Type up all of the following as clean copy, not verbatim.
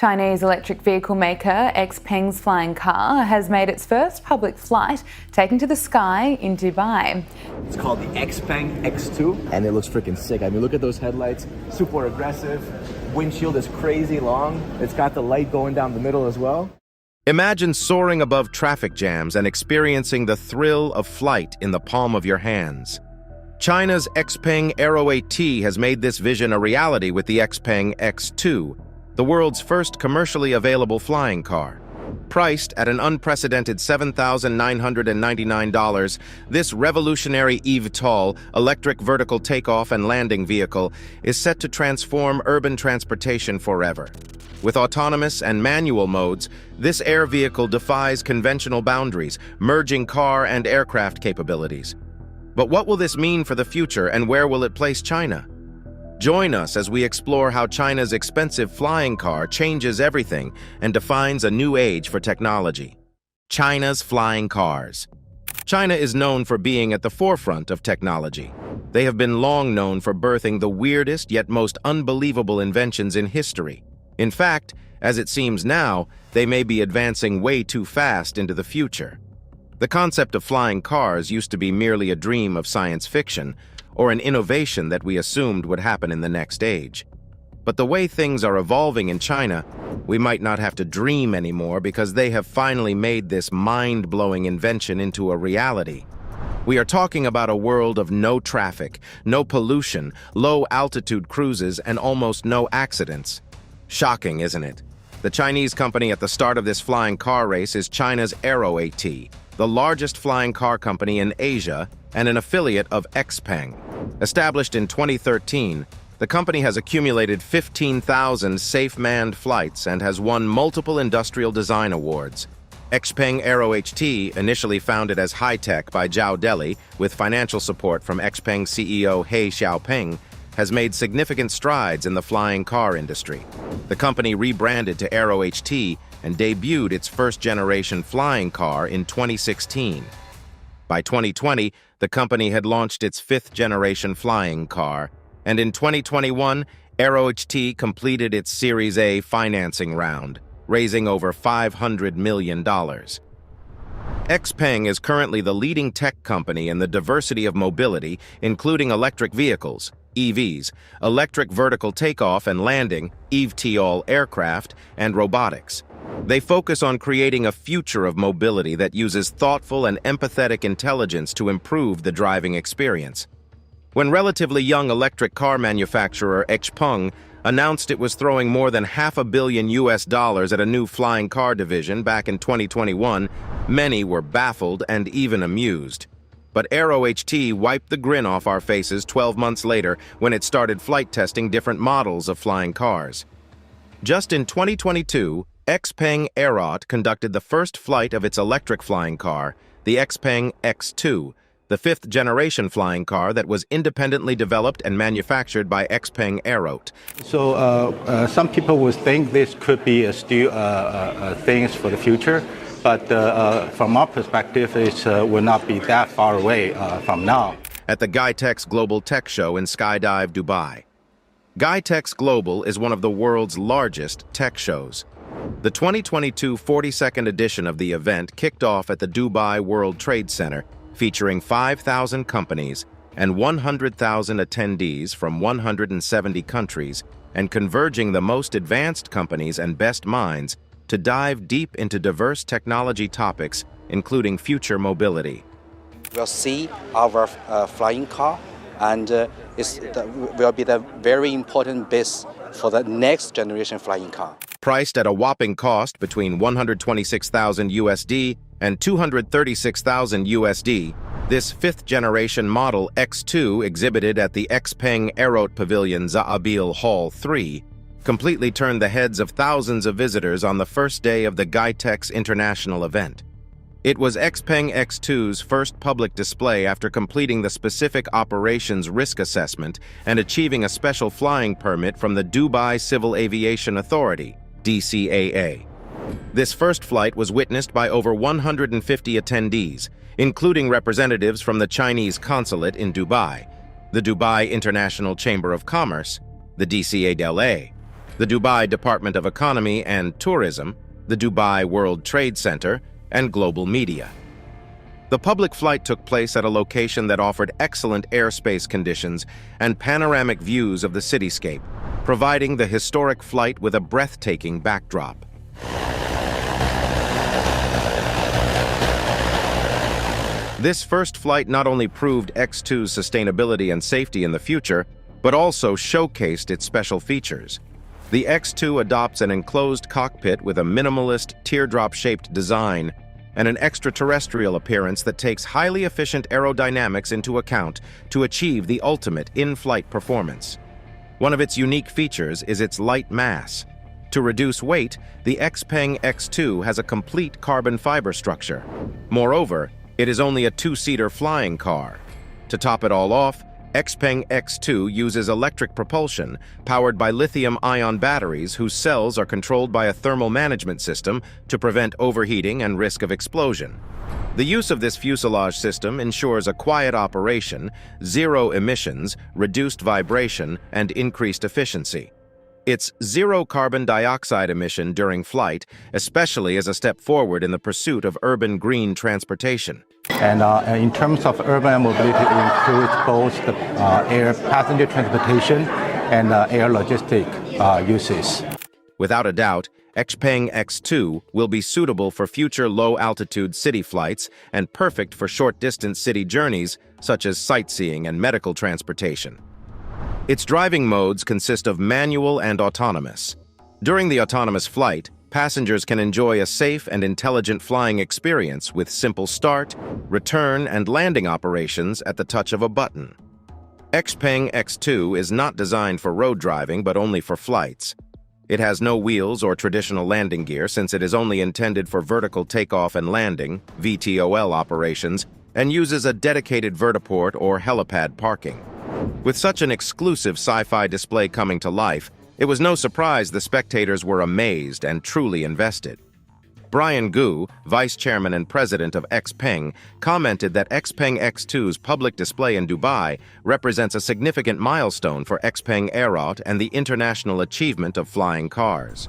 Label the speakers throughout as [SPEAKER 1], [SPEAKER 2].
[SPEAKER 1] Chinese electric vehicle maker XPeng's flying car has made its first public flight, taking to the sky in Dubai.
[SPEAKER 2] It's called the XPeng X2, and it looks freaking sick. I mean, look at those headlights, super aggressive. Windshield is crazy long. It's got the light going down the middle as well.
[SPEAKER 3] Imagine soaring above traffic jams and experiencing the thrill of flight in the palm of your hands. China's XPeng AeroHT has made this vision a reality with the XPeng X2, the world's first commercially available flying car. Priced at an unprecedented $7,999, this revolutionary eVTOL, electric vertical takeoff and landing vehicle, is set to transform urban transportation forever. With autonomous and manual modes, this air vehicle defies conventional boundaries, merging car and aircraft capabilities. But what will this mean for the future, and where will it place China? Join us as we explore how China's expensive flying car changes everything and defines a new age for technology. China's flying cars. China is known for being at the forefront of technology. They have been long known for birthing the weirdest yet most unbelievable inventions in history. In fact, as it seems now, they may be advancing way too fast into the future. The concept of flying cars used to be merely a dream of science fiction, or an innovation that we assumed would happen in the next age. But the way things are evolving in China, we might not have to dream anymore because they have finally made this mind-blowing invention into a reality. We are talking about a world of no traffic, no pollution, low-altitude cruises, and almost no accidents. Shocking, isn't it? The Chinese company at the start of this flying car race is China's AeroHT, the largest flying car company in Asia and an affiliate of XPeng. Established in 2013, the company has accumulated 15,000 safe manned flights and has won multiple industrial design awards. XPeng AeroHT, initially founded as high-tech by Zhao Deli with financial support from XPeng CEO He Xiaoping, has made significant strides in the flying car industry. The company rebranded to AeroHT and debuted its first-generation flying car in 2016. By 2020, the company had launched its fifth-generation flying car, and in 2021, AeroHT completed its Series A financing round, raising over $500 million. XPeng is currently the leading tech company in the diversity of mobility, including electric vehicles, EVs, electric vertical takeoff and landing, eVTOL aircraft, and robotics. They focus on creating a future of mobility that uses thoughtful and empathetic intelligence to improve the driving experience. When relatively young electric car manufacturer XPeng announced it was throwing more than $500 million at a new flying car division back in 2021, many were baffled and even amused. But AeroHT wiped the grin off our faces 12 months later when it started flight testing different models of flying cars. Just in 2022, XPeng AeroHT conducted the first flight of its electric flying car, the XPeng X2, the fifth-generation flying car that was independently developed and manufactured by XPeng AeroHT.
[SPEAKER 4] So some people would think this could be still things for the future, but from our perspective, it will not be that far away from now.
[SPEAKER 3] At the GITEX Global Tech Show in Skydive, Dubai. GITEX Global is one of the world's largest tech shows. The 2022 42nd edition of the event kicked off at the Dubai World Trade Center, featuring 5,000 companies and 100,000 attendees from 170 countries, and converging the most advanced companies and best minds to dive deep into diverse technology topics, including future mobility.
[SPEAKER 5] We'll see our flying car, and it will be the very important base for the next generation flying car.
[SPEAKER 3] Priced at a whopping cost between $126,000 USD and $236,000 USD, this fifth-generation model X2 exhibited at the XPeng AeroHT Pavilion Za'abil Hall 3 completely turned the heads of thousands of visitors on the first day of the GITEX International event. It was XPeng X2's first public display after completing the specific operations risk assessment and achieving a special flying permit from the Dubai Civil Aviation Authority, DCAA. This first flight was witnessed by over 150 attendees, including representatives from the Chinese consulate in Dubai, the Dubai International Chamber of Commerce, the DCAA, the Dubai Department of Economy and Tourism, the Dubai World Trade Center, and global media. The public flight took place at a location that offered excellent airspace conditions and panoramic views of the cityscape, providing the historic flight with a breathtaking backdrop. This first flight not only proved X2's sustainability and safety in the future, but also showcased its special features. The X2 adopts an enclosed cockpit with a minimalist, teardrop-shaped design and an extraterrestrial appearance that takes highly efficient aerodynamics into account to achieve the ultimate in-flight performance. One of its unique features is its light mass. To reduce weight, the XPeng X2 has a complete carbon fiber structure. Moreover, it is only a two-seater flying car. To top it all off, XPeng X2 uses electric propulsion powered by lithium-ion batteries whose cells are controlled by a thermal management system to prevent overheating and risk of explosion. The use of this fuselage system ensures a quiet operation, zero emissions, reduced vibration, and increased efficiency. Its zero carbon dioxide emission during flight, especially as a step forward in the pursuit of urban green transportation.
[SPEAKER 4] And in terms of urban mobility, it includes both the air passenger transportation and air logistic uses.
[SPEAKER 3] Without a doubt, XPeng X2 will be suitable for future low-altitude city flights and perfect for short-distance city journeys, such as sightseeing and medical transportation. Its driving modes consist of manual and autonomous. During the autonomous flight, passengers can enjoy a safe and intelligent flying experience with simple start, return, and landing operations at the touch of a button. XPeng X2 is not designed for road driving but only for flights. It has no wheels or traditional landing gear since it is only intended for vertical takeoff and landing, VTOL operations, and uses a dedicated vertiport or helipad parking. With such an exclusive sci-fi display coming to life, it was no surprise the spectators were amazed and truly invested. Brian Gu, vice chairman and president of XPeng, commented that XPeng X2's public display in Dubai represents a significant milestone for XPeng AeroHT and the international achievement of flying cars.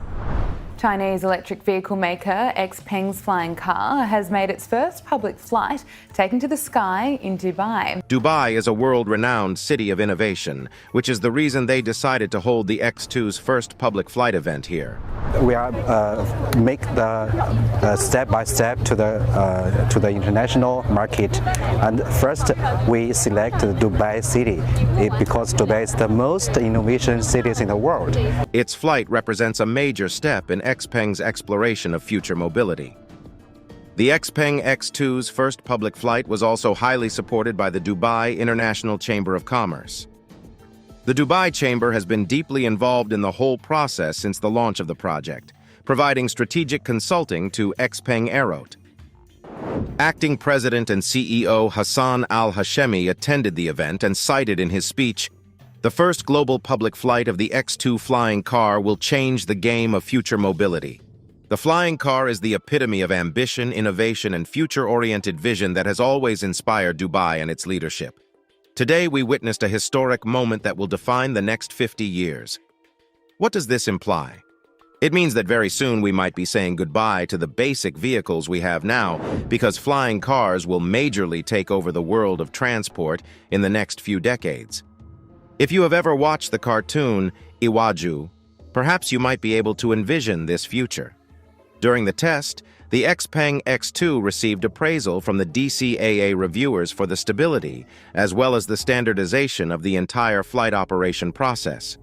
[SPEAKER 1] Chinese electric vehicle maker XPeng's flying car has made its first public flight, taken to the sky in Dubai.
[SPEAKER 3] Dubai is a world-renowned city of innovation, which is the reason they decided to hold the X2's first public flight event here.
[SPEAKER 5] We are make the step by step to the international market, and first we select the Dubai city because Dubai is the most innovation cities in the world.
[SPEAKER 3] Its flight represents a major step in XPeng's exploration of future mobility. The XPeng X2's first public flight was also highly supported by the Dubai International Chamber of Commerce. The Dubai Chamber has been deeply involved in the whole process since the launch of the project, providing strategic consulting to XPeng AeroHT. Acting President and CEO Hassan Al-Hashemi attended the event and cited in his speech, "The first global public flight of the X2 flying car will change the game of future mobility. The flying car is the epitome of ambition, innovation, and future-oriented vision that has always inspired Dubai and its leadership. Today, we witnessed a historic moment that will define the next 50 years. What does this imply? It means that very soon we might be saying goodbye to the basic vehicles we have now because flying cars will majorly take over the world of transport in the next few decades. If you have ever watched the cartoon Iwaju, perhaps you might be able to envision this future. During the test, the XPeng X2 received appraisal from the DCAA reviewers for the stability, as well as the standardization of the entire flight operation process.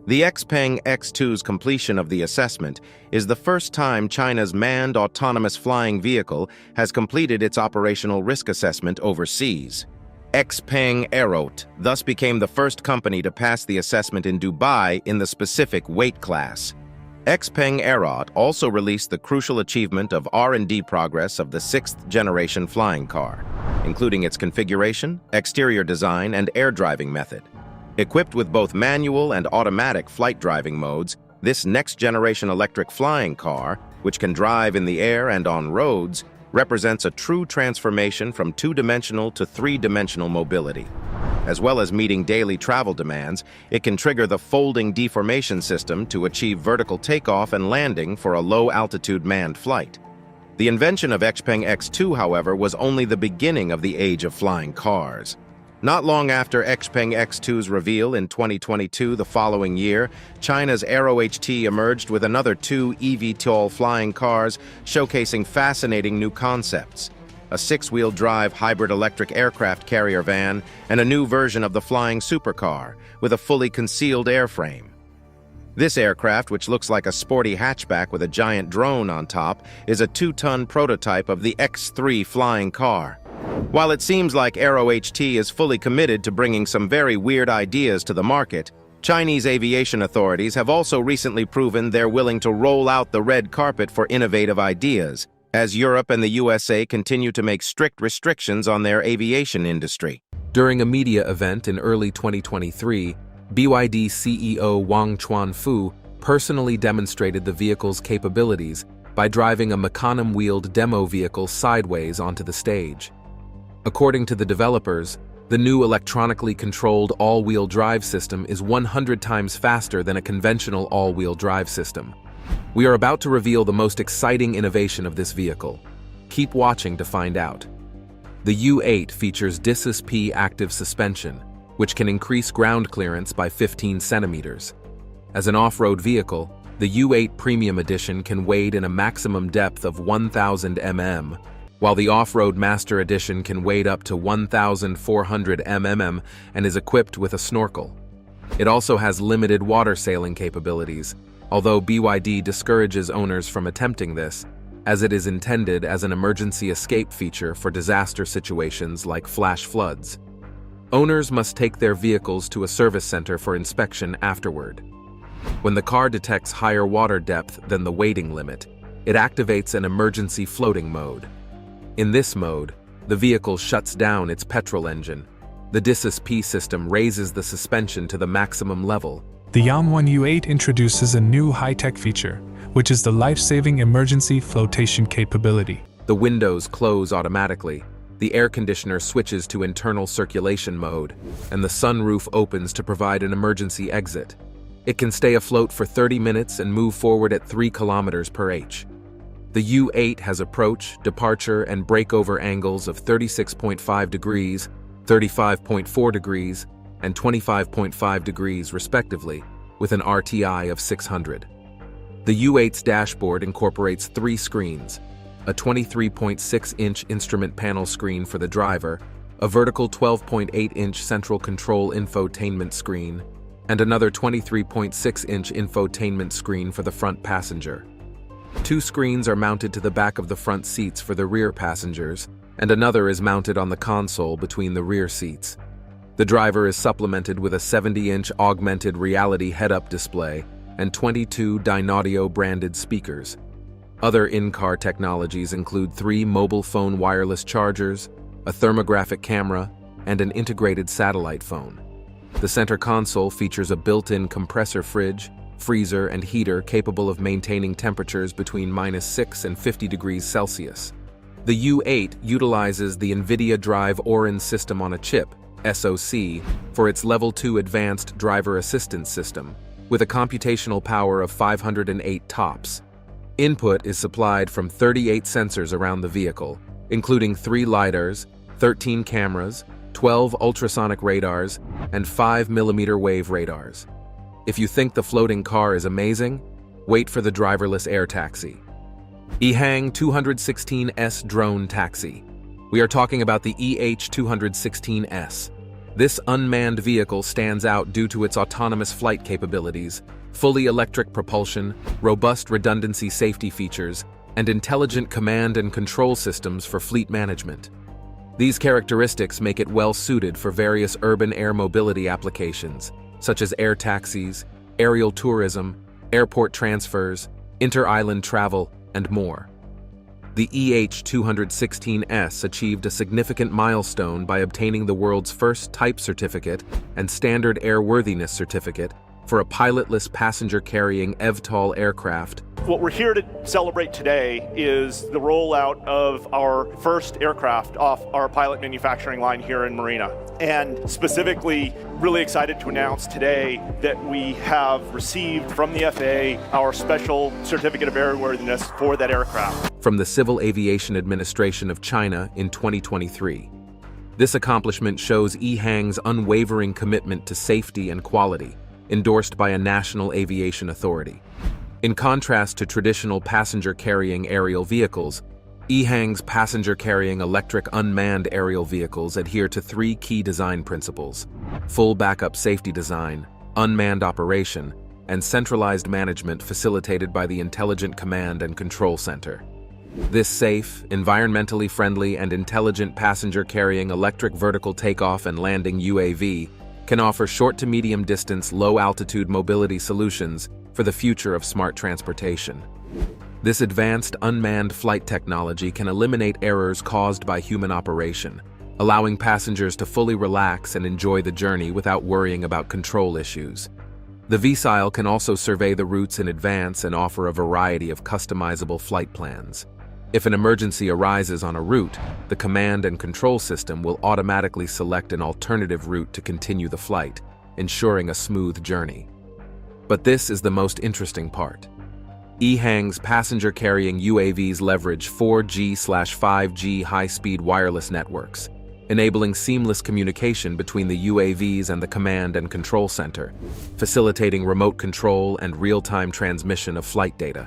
[SPEAKER 3] The XPeng X2's completion of the assessment is the first time China's manned autonomous flying vehicle has completed its operational risk assessment overseas. XPeng AeroHT thus became the first company to pass the assessment in Dubai in the specific weight class. XPeng AeroHT also released the crucial achievement of R&D progress of the 6th-generation flying car, including its configuration, exterior design, and air driving method. Equipped with both manual and automatic flight driving modes, this next-generation electric flying car, which can drive in the air and on roads, represents a true transformation from two-dimensional to three-dimensional mobility. As well as meeting daily travel demands, it can trigger the folding deformation system to achieve vertical takeoff and landing for a low-altitude manned flight. The invention of XPeng X2, however, was only the beginning of the age of flying cars. Not long after XPeng X2's reveal in 2022, the following year, China's AeroHT emerged with another two eVTOL flying cars showcasing fascinating new concepts: a six-wheel drive hybrid electric aircraft carrier van, and a new version of the flying supercar with a fully concealed airframe. This aircraft, which looks like a sporty hatchback with a giant drone on top, is a 2-ton prototype of the X3 flying car. While it seems like AeroHT is fully committed to bringing some very weird ideas to the market, Chinese aviation authorities have also recently proven they're willing to roll out the red carpet for innovative ideas, as Europe and the USA continue to make strict restrictions on their aviation industry.
[SPEAKER 6] During a media event in early 2023, BYD CEO Wang Chuanfu personally demonstrated the vehicle's capabilities by driving a mechanism-wheeled demo vehicle sideways onto the stage. According to the developers, the new electronically controlled all-wheel drive system is 100 times faster than a conventional all-wheel drive system. We are about to reveal the most exciting innovation of this vehicle. Keep watching to find out. The U8 features disabilities active suspension, which can increase ground clearance by 15 centimeters. As an off-road vehicle, the U8 Premium Edition can wade in a maximum depth of 1,000 mm, while the Off-Road Master Edition can wade up to 1,400 mm and is equipped with a snorkel. It also has limited water sailing capabilities, although BYD discourages owners from attempting this, as it is intended as an emergency escape feature for disaster situations like flash floods. Owners must take their vehicles to a service center for inspection afterward. When the car detects higher water depth than the wading limit, it activates an emergency floating mode. In this mode, the vehicle shuts down its petrol engine. The disabilities system raises the suspension to the maximum level.
[SPEAKER 7] The YangWang U8 introduces a new high-tech feature, which is the life-saving emergency flotation capability.
[SPEAKER 6] The windows close automatically, the air conditioner switches to internal circulation mode, and the sunroof opens to provide an emergency exit. It can stay afloat for 30 minutes and move forward at 3 km per h. The U8 has approach, departure, and breakover angles of 36.5 degrees, 35.4 degrees, and 25.5 degrees respectively, with an RTI of 600. The U8's dashboard incorporates 3 screens: a 23.6-inch instrument panel screen for the driver, a vertical 12.8-inch central control infotainment screen, and another 23.6-inch infotainment screen for the front passenger. 2 screens are mounted to the back of the front seats for the rear passengers, and another is mounted on the console between the rear seats. The driver is supplemented with a 70-inch augmented reality head-up display and 22 Dynaudio branded speakers. Other in-car technologies include 3 mobile phone wireless chargers, a thermographic camera, and an integrated satellite phone. The center console features a built-in compressor fridge, freezer, and heater capable of maintaining temperatures between -6 and 50 degrees Celsius. The U8 utilizes the NVIDIA Drive Orin system on a chip, SoC, for its Level 2 Advanced Driver Assistance System, with a computational power of 508 TOPS. Input is supplied from 38 sensors around the vehicle, including 3 LiDARs, 13 cameras, 12 ultrasonic radars, and 5 millimeter wave radars. If you think the floating car is amazing, wait for the driverless air taxi. EHang 216S Drone Taxi. We are talking about the EH216S. This unmanned vehicle stands out due to its autonomous flight capabilities, fully electric propulsion, robust redundancy safety features, and intelligent command and control systems for fleet management. These characteristics make it well suited for various urban air mobility applications, such as air taxis, aerial tourism, airport transfers, inter-island travel, and more. The EH216S achieved a significant milestone by obtaining the world's first type certificate and standard airworthiness certificate for a pilotless passenger-carrying eVTOL aircraft
[SPEAKER 8] What we're here to celebrate today is the rollout of our first aircraft off our pilot manufacturing line here in Marina. And specifically, really excited to announce today that we have received from the FAA our special certificate of airworthiness for that aircraft.
[SPEAKER 6] From the Civil Aviation Administration of China in 2023. This accomplishment shows EHang's unwavering commitment to safety and quality, endorsed by a national aviation authority. In contrast to traditional passenger-carrying aerial vehicles, EHang's passenger-carrying electric unmanned aerial vehicles adhere to three key design principles: full backup safety design, unmanned operation, and centralized management facilitated by the Intelligent Command and Control Center. This safe, environmentally friendly, and intelligent passenger-carrying electric vertical takeoff and landing UAV can offer short to medium distance, low-altitude mobility solutions for the future of smart transportation. This advanced unmanned flight technology can eliminate errors caused by human operation, allowing passengers to fully relax and enjoy the journey without worrying about control issues. The VSILE can also survey the routes in advance and offer a variety of customizable flight plans. If an emergency arises on a route, the command and control system will automatically select an alternative route to continue the flight, ensuring a smooth journey. But this is the most interesting part. EHang's passenger-carrying UAVs leverage 4G/5G high-speed wireless networks, enabling seamless communication between the UAVs and the command and control center, facilitating remote control and real-time transmission of flight data.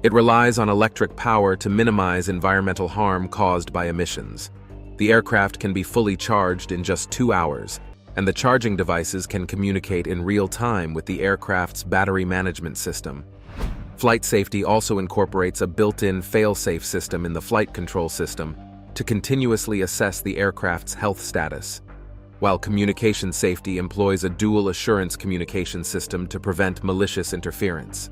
[SPEAKER 6] It relies on electric power to minimize environmental harm caused by emissions. The aircraft can be fully charged in just 2 hours, and the charging devices can communicate in real time with the aircraft's battery management system. Flight safety also incorporates a built-in fail-safe system in the flight control system to continuously assess the aircraft's health status, while communication safety employs a dual assurance communication system to prevent malicious interference.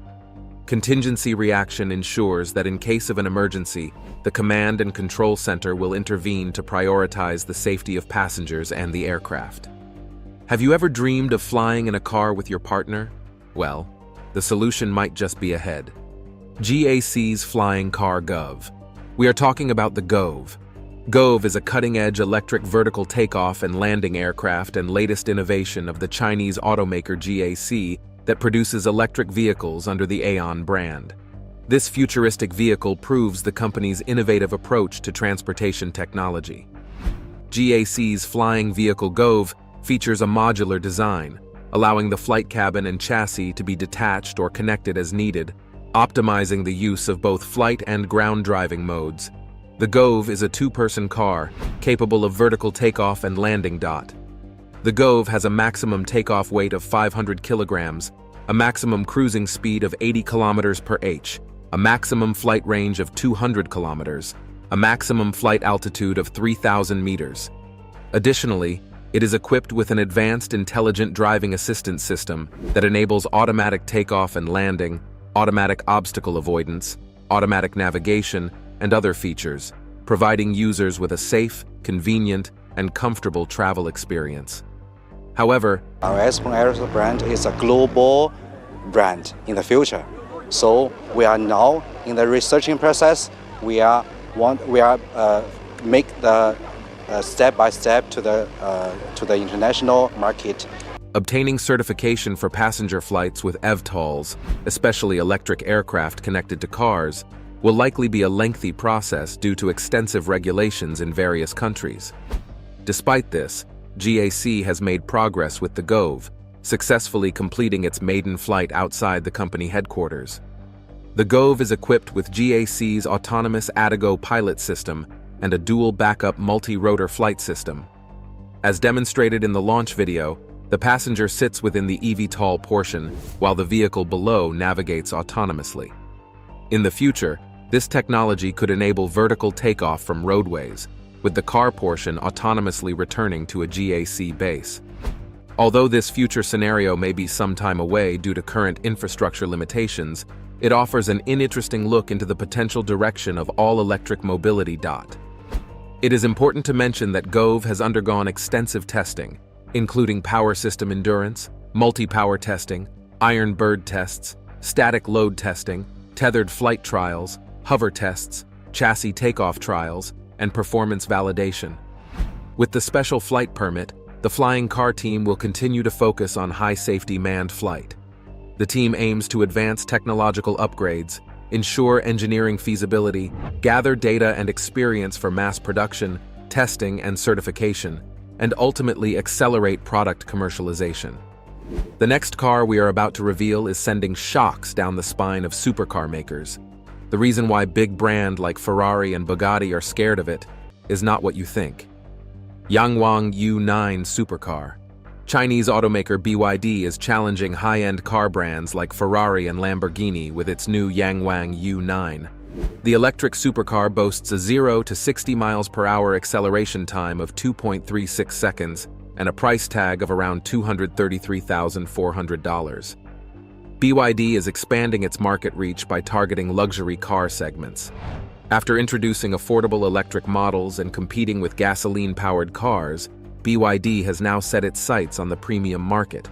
[SPEAKER 6] Contingency reaction ensures that in case of an emergency, the command and control center will intervene to prioritize the safety of passengers and the aircraft. Have you ever dreamed of flying in a car with your partner? Well, the solution might just be ahead. GAC's Flying Car Gove. We are talking about the Gove. Gove is a cutting-edge electric vertical takeoff and landing aircraft and latest innovation of the Chinese automaker GAC that produces electric vehicles under the AeON brand. This futuristic vehicle proves the company's innovative approach to transportation technology. GAC's Flying Vehicle Gove features a modular design, allowing the flight cabin and chassis to be detached or connected as needed, optimizing the use of both flight and ground driving modes. The Gove is a two-person car, capable of vertical takeoff and landing. The Gove has a maximum takeoff weight of 500 kilograms, a maximum cruising speed of 80 kilometers per h, a maximum flight range of 200 kilometers, a maximum flight altitude of 3,000 meters. Additionally, it is equipped with an advanced intelligent driving assistance system that enables automatic takeoff and landing, automatic obstacle avoidance, automatic navigation, and other features, providing users with a safe, convenient, and comfortable travel experience. However,
[SPEAKER 5] our XPeng AeroHT brand is a global brand in the future. So we are now in the researching process. We are make the step by step to the international market.
[SPEAKER 6] Obtaining certification for passenger flights with EVTOLs, especially electric aircraft connected to cars, will likely be a lengthy process due to extensive regulations in various countries. Despite this, GAC has made progress with the Gove, successfully completing its maiden flight outside the company headquarters. The Gove is equipped with GAC's autonomous ATIGO pilot system and a dual backup multi-rotor flight system. As demonstrated in the launch video, the passenger sits within the eVTOL portion while the vehicle below navigates autonomously. In the future, this technology could enable vertical takeoff from roadways, with the car portion autonomously returning to a GAC base. Although this future scenario may be some time away due to current infrastructure limitations, it offers an interesting look into the potential direction of all-electric mobility. It is important to mention that Gove has undergone extensive testing, including power system endurance, multi-power testing, iron bird tests, static load testing, tethered flight trials, hover tests, chassis takeoff trials, and performance validation. With the special flight permit, the flying car team will continue to focus on high-safety manned flight. The team aims to advance technological upgrades, ensure engineering feasibility, gather data and experience for mass production, testing, and certification, and ultimately accelerate product commercialization. The next car we are about to reveal is sending shocks down the spine of supercar makers. The reason why big brands like Ferrari and Bugatti are scared of it is not what you think. YangWang U9 supercar. Chinese automaker BYD is challenging high-end car brands like Ferrari and Lamborghini with its new YangWang U9. The electric supercar boasts a 0 to 60 miles per hour acceleration time of 2.36 seconds and a price tag of around $233,400. BYD is expanding its market reach by targeting luxury car segments. After introducing affordable electric models and competing with gasoline-powered cars, BYD has now set its sights on the premium market.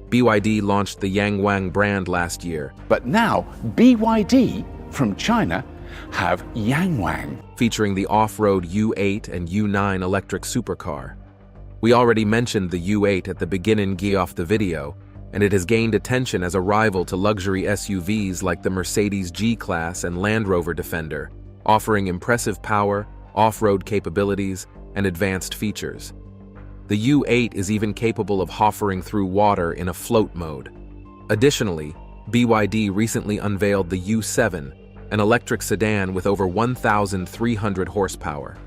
[SPEAKER 6] BYD launched the YangWang brand last year.
[SPEAKER 9] But now, BYD from China have YangWang,
[SPEAKER 6] featuring the off-road U8 and U9 electric supercar. We already mentioned the U8 at the beginning of the video, and it has gained attention as a rival to luxury SUVs like the Mercedes G-Class and Land Rover Defender, offering impressive power, off-road capabilities, and advanced features. The U8 is even capable of hovering through water in a float mode. Additionally, BYD recently unveiled the U7, an electric sedan with over 1,300 horsepower.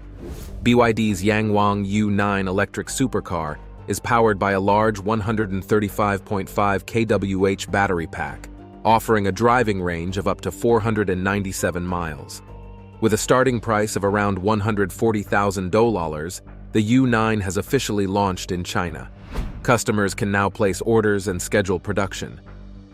[SPEAKER 6] BYD's YangWang U9 electric supercar is powered by a large 135.5 kWh battery pack, offering a driving range of up to 497 miles. With a starting price of around $140,000, the U9 has officially launched in China. Customers can now place orders and schedule production.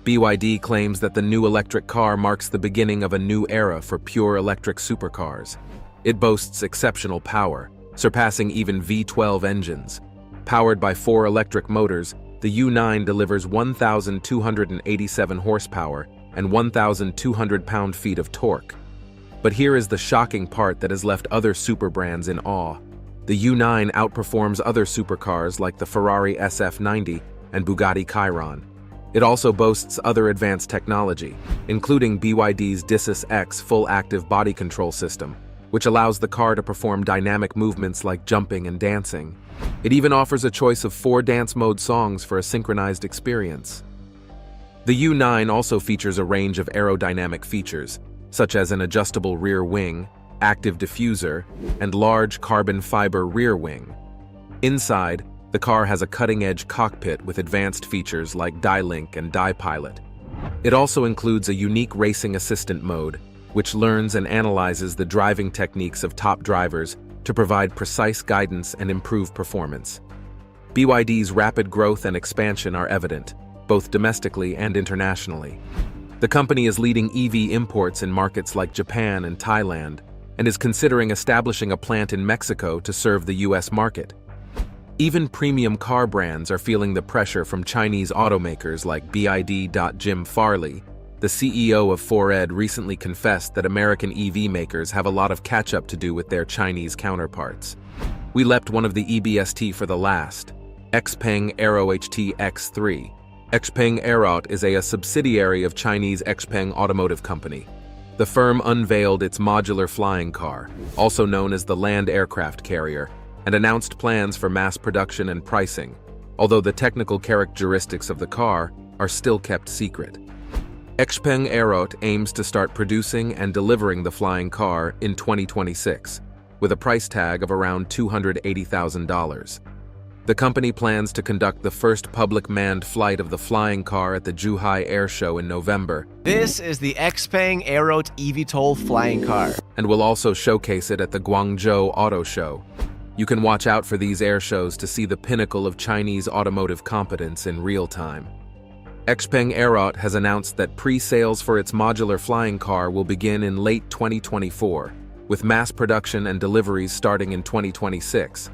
[SPEAKER 6] BYD claims that the new electric car marks the beginning of a new era for pure electric supercars. It boasts exceptional power, surpassing even V12 engines. Powered by 4 electric motors, the U9 delivers 1,287 horsepower and 1,200 pound-feet of torque. But here is the shocking part that has left other super brands in awe. The U9 outperforms other supercars like the Ferrari SF90 and Bugatti Chiron. It also boasts other advanced technology, including BYD's Disys X full-active body control system, which allows the car to perform dynamic movements like jumping and dancing. It even offers a choice of 4 dance mode songs for a synchronized experience. The U9 also features a range of aerodynamic features, such as an adjustable rear wing, active diffuser, and large carbon fiber rear wing. Inside, the car has a cutting-edge cockpit with advanced features like DiLink and DiPilot. It also includes a unique racing assistant mode, which learns and analyzes the driving techniques of top drivers to provide precise guidance and improve performance. BYD's rapid growth and expansion are evident, both domestically and internationally. The company is leading EV imports in markets like Japan and Thailand, and is considering establishing a plant in Mexico to serve the US market. Even premium car brands are feeling the pressure from Chinese automakers like BYD. Jim Farley, the CEO of Ford, recently confessed that American EV makers have a lot of catch-up to do with their Chinese counterparts. We left one of the EBST for the last, XPeng AeroHT X3. XPeng AeroHT is a subsidiary of Chinese XPeng Automotive Company. The firm unveiled its modular flying car, also known as the land aircraft carrier, and announced plans for mass production and pricing, although the technical characteristics of the car are still kept secret. XPeng AeroHT aims to start producing and delivering the flying car in 2026, with a price tag of around $280,000. The company plans to conduct the first public manned flight of the flying car at the Zhuhai Air Show in November.
[SPEAKER 10] This is the XPeng AeroHT eVTOL flying car,
[SPEAKER 6] and will also showcase it at the Guangzhou Auto Show. You can watch out for these air shows to see the pinnacle of Chinese automotive competence in real time. XPeng AeroHT has announced that pre-sales for its modular flying car will begin in late 2024, with mass production and deliveries starting in 2026.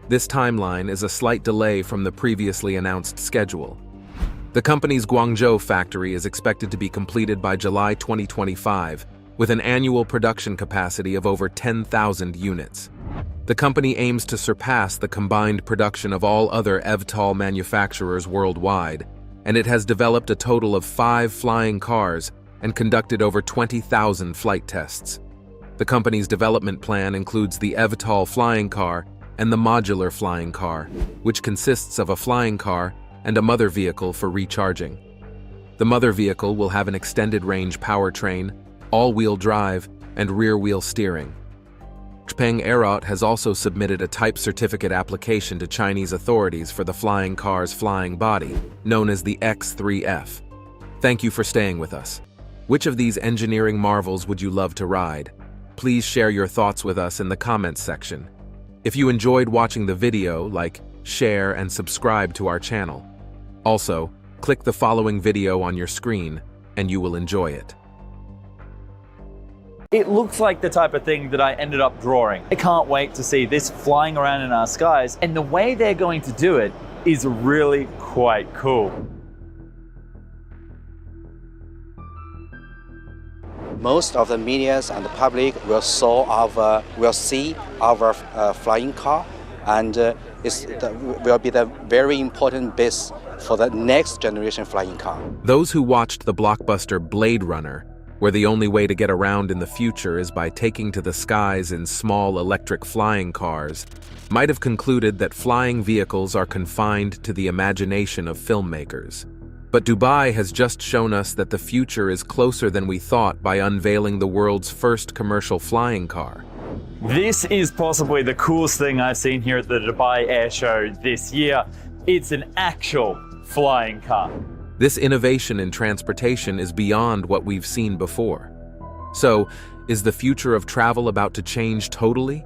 [SPEAKER 6] This timeline is a slight delay from the previously announced schedule. The company's Guangzhou factory is expected to be completed by July 2025, with an annual production capacity of over 10,000 units. The company aims to surpass the combined production of all other eVTOL manufacturers worldwide, and it has developed a total of 5 flying cars and conducted over 20,000 flight tests. The company's development plan includes the eVTOL flying car and the modular flying car, which consists of a flying car and a mother vehicle for recharging. The mother vehicle will have an extended-range powertrain, all-wheel drive, and rear-wheel steering. XPeng AeroHT has also submitted a type certificate application to Chinese authorities for the flying car's flying body, known as the X3F. Thank you for staying with us. Which of these engineering marvels would you love to ride? Please share your thoughts with us in the comments section. If you enjoyed watching the video, like, share, and subscribe to our channel. Also, click the following video on your screen, and you will enjoy it.
[SPEAKER 11] It looks like the type of thing that I ended up drawing. I can't wait to see this flying around in our skies, and the way they're going to do it is really quite cool.
[SPEAKER 5] Most of the media and the public will see our flying car, and will be the very important base for the next generation flying car.
[SPEAKER 6] Those who watched the blockbuster Blade Runner, where the only way to get around in the future is by taking to the skies in small electric flying cars, might have concluded that flying vehicles are confined to the imagination of filmmakers. But Dubai has just shown us that the future is closer than we thought by unveiling the world's first commercial flying car.
[SPEAKER 11] This is possibly the coolest thing I've seen here at the Dubai Air Show this year. It's an actual flying car.
[SPEAKER 6] This innovation in transportation is beyond what we've seen before. So, is the future of travel about to change totally?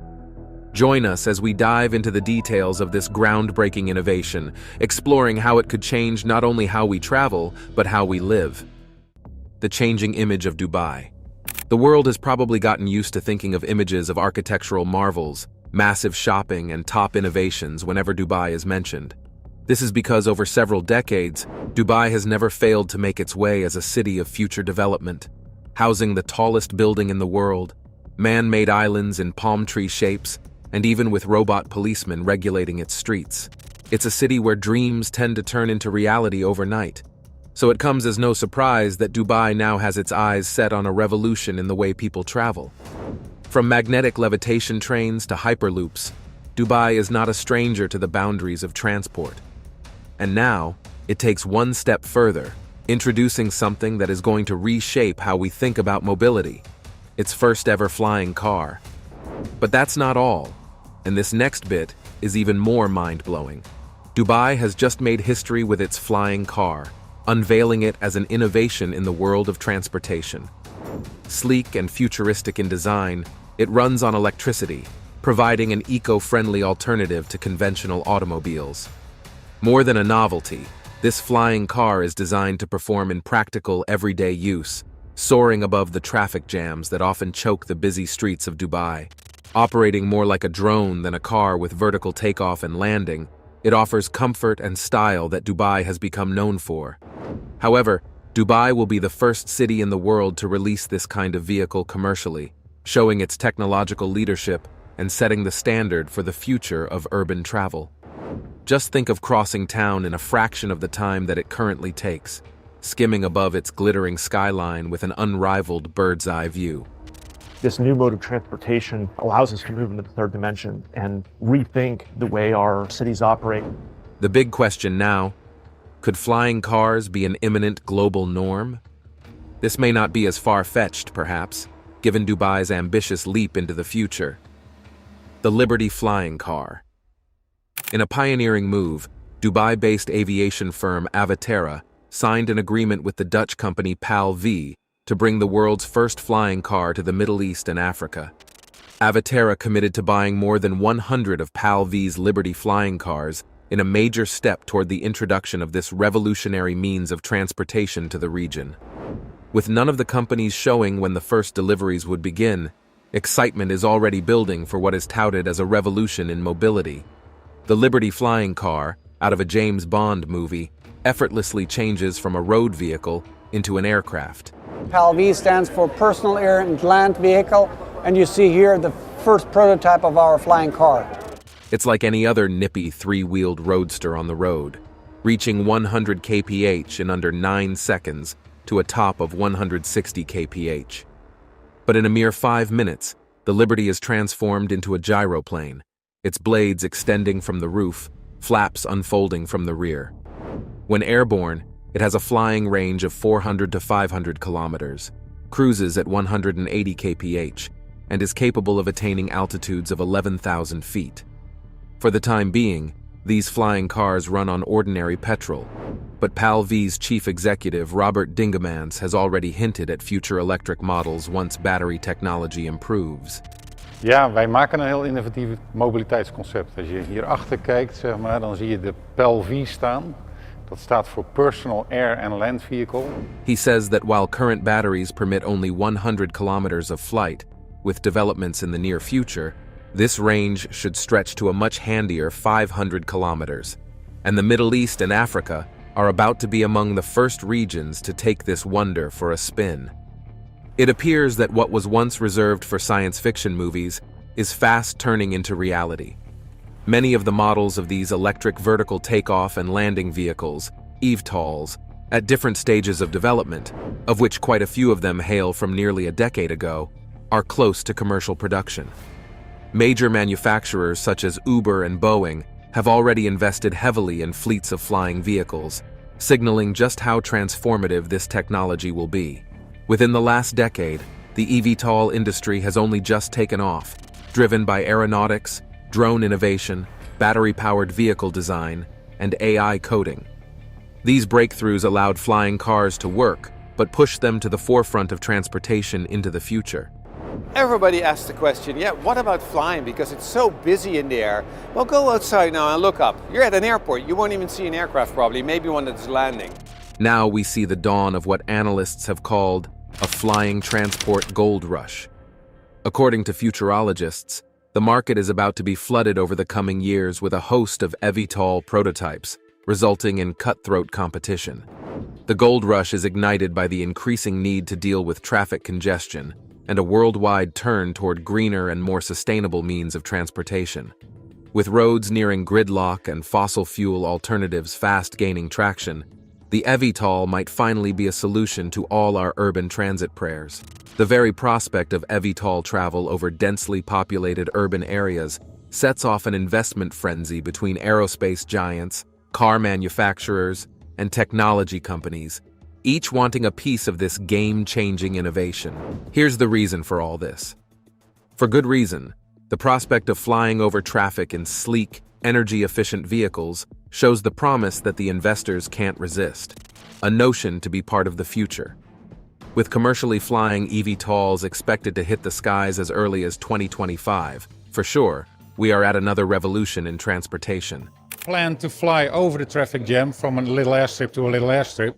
[SPEAKER 6] Join us as we dive into the details of this groundbreaking innovation, exploring how it could change not only how we travel, but how we live. The changing image of Dubai. The world has probably gotten used to thinking of images of architectural marvels, massive shopping, and top innovations whenever Dubai is mentioned. This is because over several decades, Dubai has never failed to make its way as a city of future development, housing the tallest building in the world, man-made islands in palm tree shapes, and even with robot policemen regulating its streets. It's a city where dreams tend to turn into reality overnight. So it comes as no surprise that Dubai now has its eyes set on a revolution in the way people travel. From magnetic levitation trains to hyperloops, Dubai is not a stranger to the boundaries of transport. And now, it takes one step further, introducing something that is going to reshape how we think about mobility, its first ever flying car. But that's not all, and this next bit is even more mind-blowing. Dubai has just made history with its flying car, unveiling it as an innovation in the world of transportation. Sleek and futuristic in design, it runs on electricity, providing an eco-friendly alternative to conventional automobiles. More than a novelty, this flying car is designed to perform in practical, everyday use, soaring above the traffic jams that often choke the busy streets of Dubai. Operating more like a drone than a car with vertical takeoff and landing, it offers comfort and style that Dubai has become known for. However, Dubai will be the first city in the world to release this kind of vehicle commercially, showing its technological leadership and setting the standard for the future of urban travel. Just think of crossing town in a fraction of the time that it currently takes, skimming above its glittering skyline with an unrivaled bird's-eye view.
[SPEAKER 8] This new mode of transportation allows us to move into the third dimension and rethink the way our cities operate.
[SPEAKER 6] The big question now, could flying cars be an imminent global norm? This may not be as far-fetched, perhaps, given Dubai's ambitious leap into the future. The Liberty Flying Car. In a pioneering move, Dubai-based aviation firm Avatera signed an agreement with the Dutch company PAL V to bring the world's first flying car to the Middle East and Africa. Avatera committed to buying more than 100 of PAL V's Liberty flying cars in a major step toward the introduction of this revolutionary means of transportation to the region. With none of the companies showing when the first deliveries would begin, excitement is already building for what is touted as a revolution in mobility. The Liberty flying car, out of a James Bond movie, effortlessly changes from a road vehicle into an aircraft.
[SPEAKER 12] PAL-V stands for Personal Air and Land Vehicle, and you see here the first prototype of our flying car.
[SPEAKER 6] It's like any other nippy three-wheeled roadster on the road, reaching 100 kph in under 9 seconds to a top of 160 kph. But in a mere 5 minutes, the Liberty is transformed into a gyroplane, its blades extending from the roof, flaps unfolding from the rear. When airborne, it has a flying range of 400 to 500 kilometers, cruises at 180 kph, and is capable of attaining altitudes of 11,000 feet. For the time being, these flying cars run on ordinary petrol, but PAL-V's chief executive Robert Dingemans has already hinted at future electric models once battery technology improves.
[SPEAKER 13] Ja, wij maken een heel innovatief mobiliteitsconcept. Als je hierachter kijkt, zeg maar, dan zie je de PAL-V staan. Dat staat voor Personal Air and Land Vehicle.
[SPEAKER 6] He says that while current batteries permit only 100 kilometers of flight, with developments in the near future, this range should stretch to a much handier 500 kilometers. And the Middle East and Africa are about to be among the first regions to take this wonder for a spin. It appears that what was once reserved for science fiction movies is fast turning into reality. Many of the models of these electric vertical takeoff and landing vehicles, EVTOLs, at different stages of development, of which quite a few of them hail from nearly a decade ago, are close to commercial production. Major manufacturers such as Uber and Boeing have already invested heavily in fleets of flying vehicles, signaling just how transformative this technology will be. Within the last decade, the eVTOL industry has only just taken off, driven by aeronautics, drone innovation, battery-powered vehicle design, and AI coding. These breakthroughs allowed flying cars to work, but pushed them to the forefront of transportation into the future.
[SPEAKER 14] Everybody asks the question, yeah, what about flying? Because it's so busy in the air. Well, go outside now and look up. You're at an airport, you won't even see an aircraft probably, maybe one that's landing.
[SPEAKER 6] Now we see the dawn of what analysts have called a flying transport gold rush. According to futurologists, the market is about to be flooded over the coming years with a host of eVTOL prototypes, resulting in cutthroat competition. The gold rush is ignited by the increasing need to deal with traffic congestion and a worldwide turn toward greener and more sustainable means of transportation. With roads nearing gridlock and fossil fuel alternatives fast gaining traction, the eVTOL might finally be a solution to all our urban transit prayers. The very prospect of eVTOL travel over densely populated urban areas sets off an investment frenzy between aerospace giants, car manufacturers, and technology companies, each wanting a piece of this game-changing innovation. Here's the reason for all this. For good reason, the prospect of flying over traffic in sleek, energy-efficient vehicles shows the promise that the investors can't resist, a notion to be part of the future. With commercially flying eVTOLs expected to hit the skies as early as 2025, for sure, we are at another revolution in transportation.
[SPEAKER 13] Plan to fly over the traffic jam from a little airstrip to a little airstrip,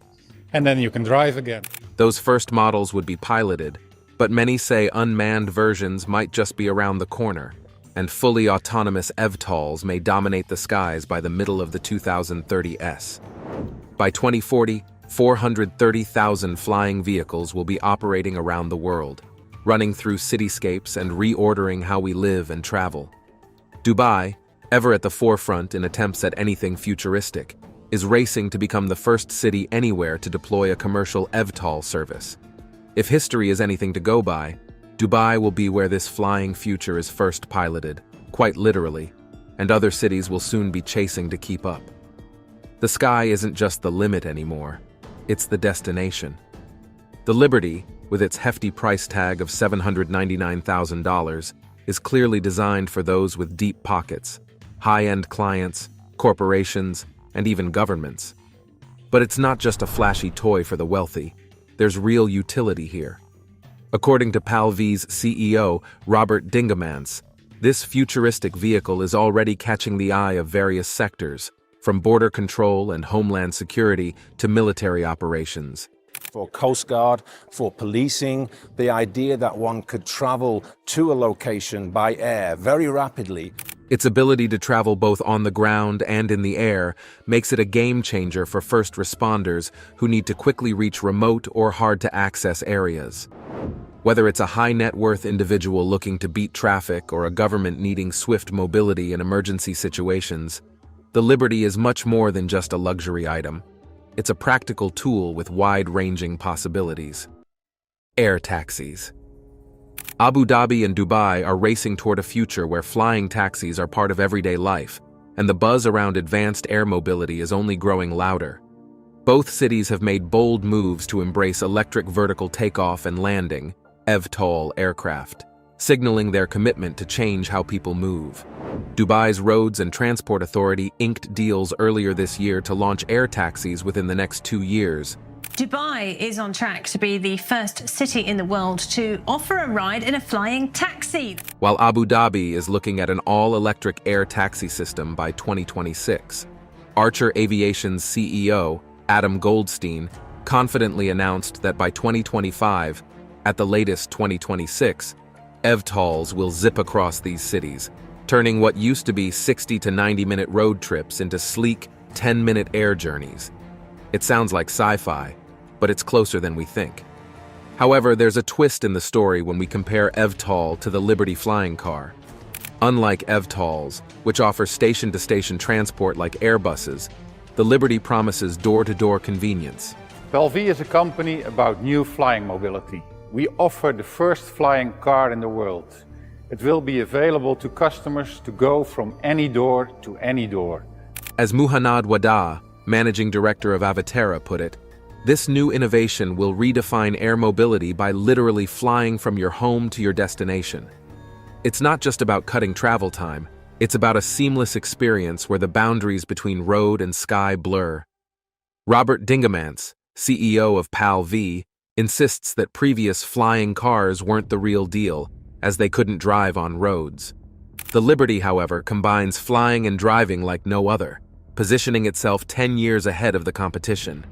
[SPEAKER 13] and then you can drive again.
[SPEAKER 6] Those first models would be piloted, but many say unmanned versions might just be around the corner, and fully autonomous eVTOLs may dominate the skies by the middle of the 2030s. By 2040, 430,000 flying vehicles will be operating around the world, running through cityscapes and reordering how we live and travel. Dubai, ever at the forefront in attempts at anything futuristic, is racing to become the first city anywhere to deploy a commercial eVTOL service. If history is anything to go by, Dubai will be where this flying future is first piloted, quite literally, and other cities will soon be chasing to keep up. The sky isn't just the limit anymore, it's the destination. The Liberty, with its hefty price tag of $799,000, is clearly designed for those with deep pockets, high-end clients, corporations, and even governments. But it's not just a flashy toy for the wealthy. There's real utility here. According to PAL-V's CEO, Robert Dingemans, this futuristic vehicle is already catching the eye of various sectors, from border control and homeland security to military operations.
[SPEAKER 15] For Coast Guard, for policing, the idea that one could travel to a location by air very rapidly.
[SPEAKER 6] Its ability to travel both on the ground and in the air makes it a game changer for first responders who need to quickly reach remote or hard-to-access areas. Whether it's a high-net-worth individual looking to beat traffic or a government needing swift mobility in emergency situations, the Liberty is much more than just a luxury item. It's a practical tool with wide-ranging possibilities. Air taxis. Abu Dhabi and Dubai are racing toward a future where flying taxis are part of everyday life, and the buzz around advanced air mobility is only growing louder. Both cities have made bold moves to embrace electric vertical takeoff and landing, EVTOL aircraft, signaling their commitment to change how people move. Dubai's Roads and Transport Authority inked deals earlier this year to launch air taxis within the next 2 years.
[SPEAKER 16] Dubai is on track to be the first city in the world to offer a ride in a flying taxi,
[SPEAKER 6] while Abu Dhabi is looking at an all-electric air taxi system by 2026. Archer Aviation's CEO, Adam Goldstein, confidently announced that by 2025, at the latest 2026, EVTOLs will zip across these cities, turning what used to be 60 to 90-minute road trips into sleek, 10-minute air journeys. It sounds like sci-fi, but it's closer than we think. However, there's a twist in the story when we compare EVTOL to the Liberty flying car. Unlike EVTOLs, which offer station-to-station transport like Airbuses, the Liberty promises door-to-door convenience.
[SPEAKER 13] PAL V is a company about new flying mobility. We offer the first flying car in the world. It will be available to customers to go from any door to any door.
[SPEAKER 6] As Muhannad Wada, managing director of Avatera, put it, this new innovation will redefine air mobility by literally flying from your home to your destination. It's not just about cutting travel time, it's about a seamless experience where the boundaries between road and sky blur. Robert Dingemans, CEO of PAL V, insists that previous flying cars weren't the real deal, as they couldn't drive on roads. The Liberty, however, combines flying and driving like no other, positioning itself 10 years ahead of the competition.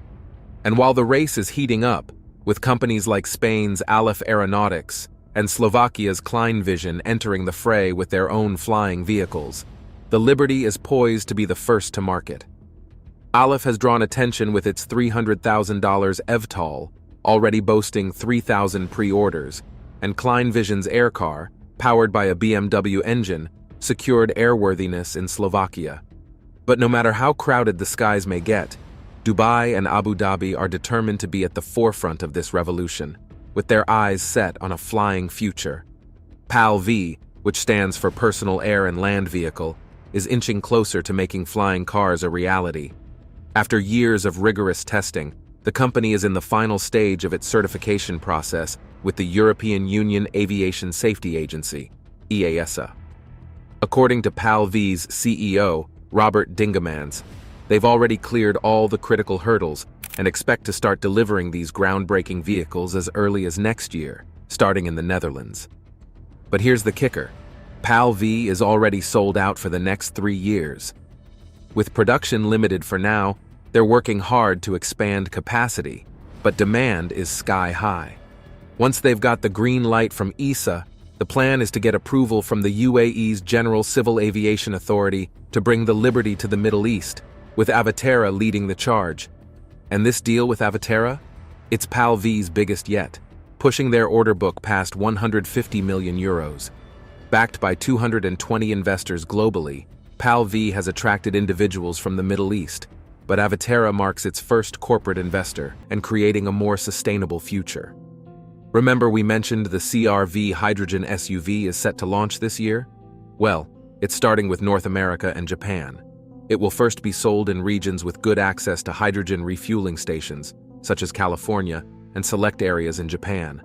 [SPEAKER 6] And while the race is heating up, with companies like Spain's Aleph Aeronautics and Slovakia's Kleinvision entering the fray with their own flying vehicles, the Liberty is poised to be the first to market. Aleph has drawn attention with its $300,000 EVTOL, already boasting 3,000 pre-orders, and Kleinvision's Aircar, powered by a BMW engine, secured airworthiness in Slovakia. But no matter how crowded the skies may get, Dubai and Abu Dhabi are determined to be at the forefront of this revolution, with their eyes set on a flying future. PAL V, which stands for Personal Air and Land Vehicle, is inching closer to making flying cars a reality. After years of rigorous testing, the company is in the final stage of its certification process with the European Union Aviation Safety Agency, EASA. According to PAL V's CEO, Robert Dingemans, they've already cleared all the critical hurdles and expect to start delivering these groundbreaking vehicles as early as next year, starting in the Netherlands. But here's the kicker. PAL V is already sold out for the next 3 years. With production limited for now, they're working hard to expand capacity, but demand is sky high. Once they've got the green light from ESA, the plan is to get approval from the UAE's General Civil Aviation Authority to bring the Liberty to the Middle East, with Avatera leading the charge. And this deal with Avatera? It's PAL V's biggest yet, pushing their order book past 150 million euros. Backed by 220 investors globally, PAL V has attracted individuals from the Middle East, but Avatera marks its first corporate investor and creating a more sustainable future. Remember we mentioned the CR-V hydrogen SUV is set to launch this year? Well, it's starting with North America and Japan. It will first be sold in regions with good access to hydrogen refueling stations, such as California, and select areas in Japan.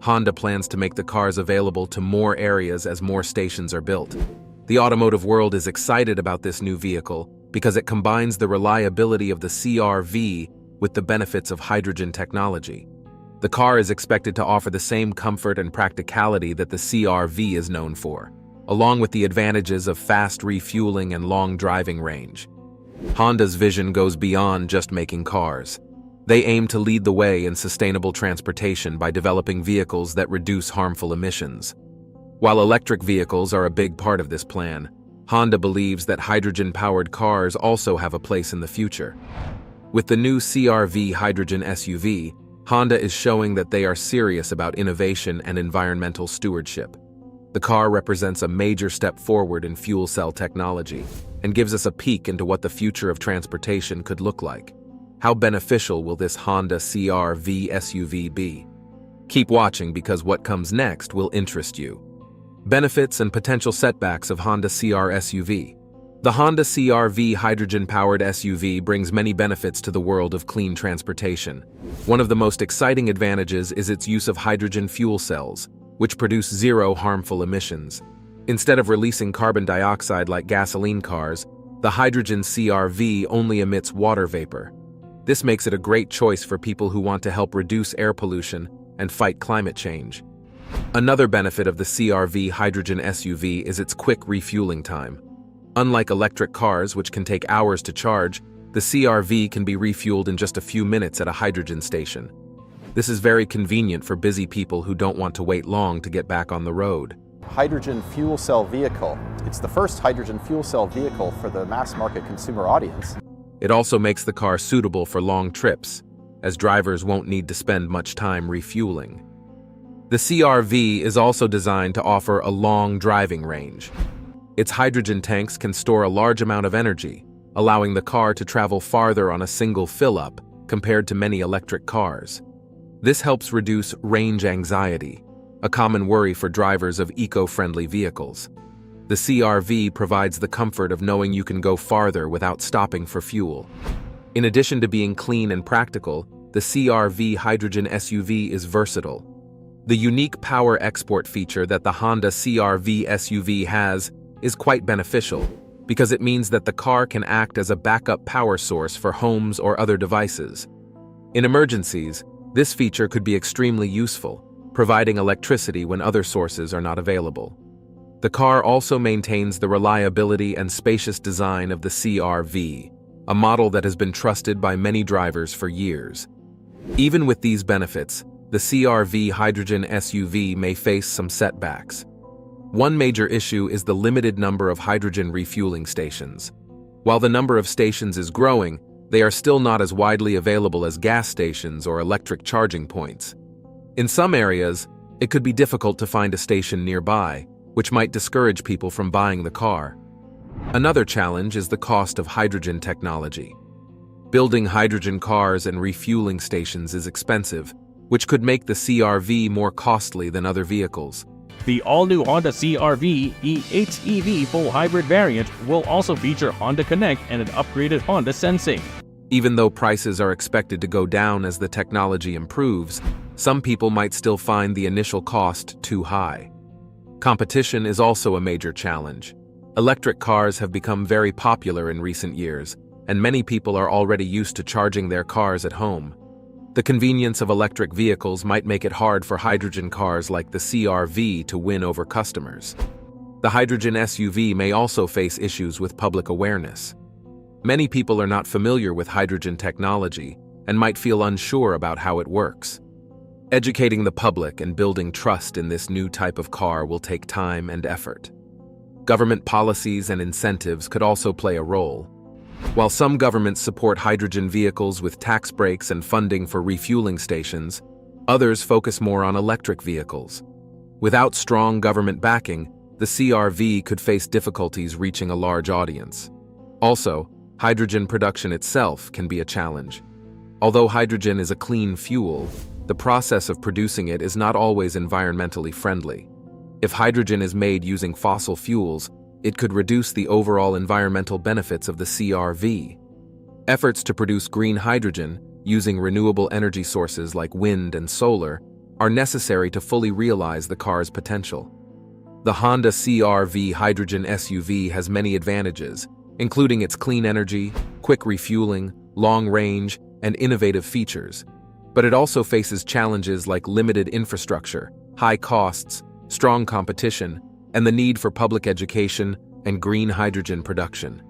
[SPEAKER 6] Honda plans to make the cars available to more areas as more stations are built. The automotive world is excited about this new vehicle because it combines the reliability of the CR-V with the benefits of hydrogen technology. The car is expected to offer the same comfort and practicality that the CR-V is known for, along with the advantages of fast refueling and long driving range. Honda's vision goes beyond just making cars. They aim to lead the way in sustainable transportation by developing vehicles that reduce harmful emissions. While electric vehicles are a big part of this plan, Honda believes that hydrogen-powered cars also have a place in the future. With the new CR-V hydrogen SUV, Honda is showing that they are serious about innovation and environmental stewardship. The car represents a major step forward in fuel cell technology and gives us a peek into what the future of transportation could look like. How beneficial will this Honda CR-V SUV be? Keep watching because what comes next will interest you. Benefits and potential setbacks of Honda CR SUV. The Honda CR-V hydrogen-powered SUV brings many benefits to the world of clean transportation. One of the most exciting advantages is its use of hydrogen fuel cells, which produce zero harmful emissions. Instead of releasing carbon dioxide like gasoline cars, the hydrogen CR-V only emits water vapor. This makes it a great choice for people who want to help reduce air pollution and fight climate change. Another benefit of the CR-V hydrogen SUV is its quick refueling time. Unlike electric cars, which can take hours to charge, the CR-V can be refueled in just a few minutes at a hydrogen station. This is very convenient for busy people who don't want to wait long to get back on the road.
[SPEAKER 17] Hydrogen fuel cell vehicle. It's the first hydrogen fuel cell vehicle for the mass market consumer audience.
[SPEAKER 6] It also makes the car suitable for long trips, as drivers won't need to spend much time refueling. The CR-V is also designed to offer a long driving range. Its hydrogen tanks can store a large amount of energy, allowing the car to travel farther on a single fill-up compared to many electric cars. This helps reduce range anxiety, a common worry for drivers of eco-friendly vehicles. The CR-V provides the comfort of knowing you can go farther without stopping for fuel. In addition to being clean and practical, the CR-V hydrogen SUV is versatile. The unique power export feature that the Honda CR-V SUV has is quite beneficial because it means that the car can act as a backup power source for homes or other devices. In emergencies, this feature could be extremely useful, providing electricity when other sources are not available. The car also maintains the reliability and spacious design of the CR-V, a model that has been trusted by many drivers for years. Even with these benefits, the CR-V hydrogen SUV may face some setbacks. One major issue is the limited number of hydrogen refueling stations. While the number of stations is growing, they are still not as widely available as gas stations or electric charging points. In some areas, it could be difficult to find a station nearby, which might discourage people from buying the car. Another challenge is the cost of hydrogen technology. Building hydrogen cars and refueling stations is expensive, which could make the CR-V more costly than other vehicles.
[SPEAKER 18] The all-new Honda CR-V E8 EV full hybrid variant will also feature Honda Connect and an upgraded Honda Sensing.
[SPEAKER 6] Even though prices are expected to go down as the technology improves, some people might still find the initial cost too high. Competition is also a major challenge. Electric cars have become very popular in recent years, and many people are already used to charging their cars at home. The convenience of electric vehicles might make it hard for hydrogen cars like the CR-V to win over customers. The hydrogen SUV may also face issues with public awareness. Many people are not familiar with hydrogen technology and might feel unsure about how it works. Educating the public and building trust in this new type of car will take time and effort. Government policies and incentives could also play a role. While some governments support hydrogen vehicles with tax breaks and funding for refueling stations, others focus more on electric vehicles. Without strong government backing, the CR-V could face difficulties reaching a large audience. Also, hydrogen production itself can be a challenge. Although hydrogen is a clean fuel, the process of producing it is not always environmentally friendly. If hydrogen is made using fossil fuels, it could reduce the overall environmental benefits of the CR-V. Efforts to produce green hydrogen, using renewable energy sources like wind and solar, are necessary to fully realize the car's potential. The Honda CR-V hydrogen SUV has many advantages, including its clean energy, quick refueling, long range, and innovative features. But it also faces challenges like limited infrastructure, high costs, strong competition, and the need for public education and green hydrogen production.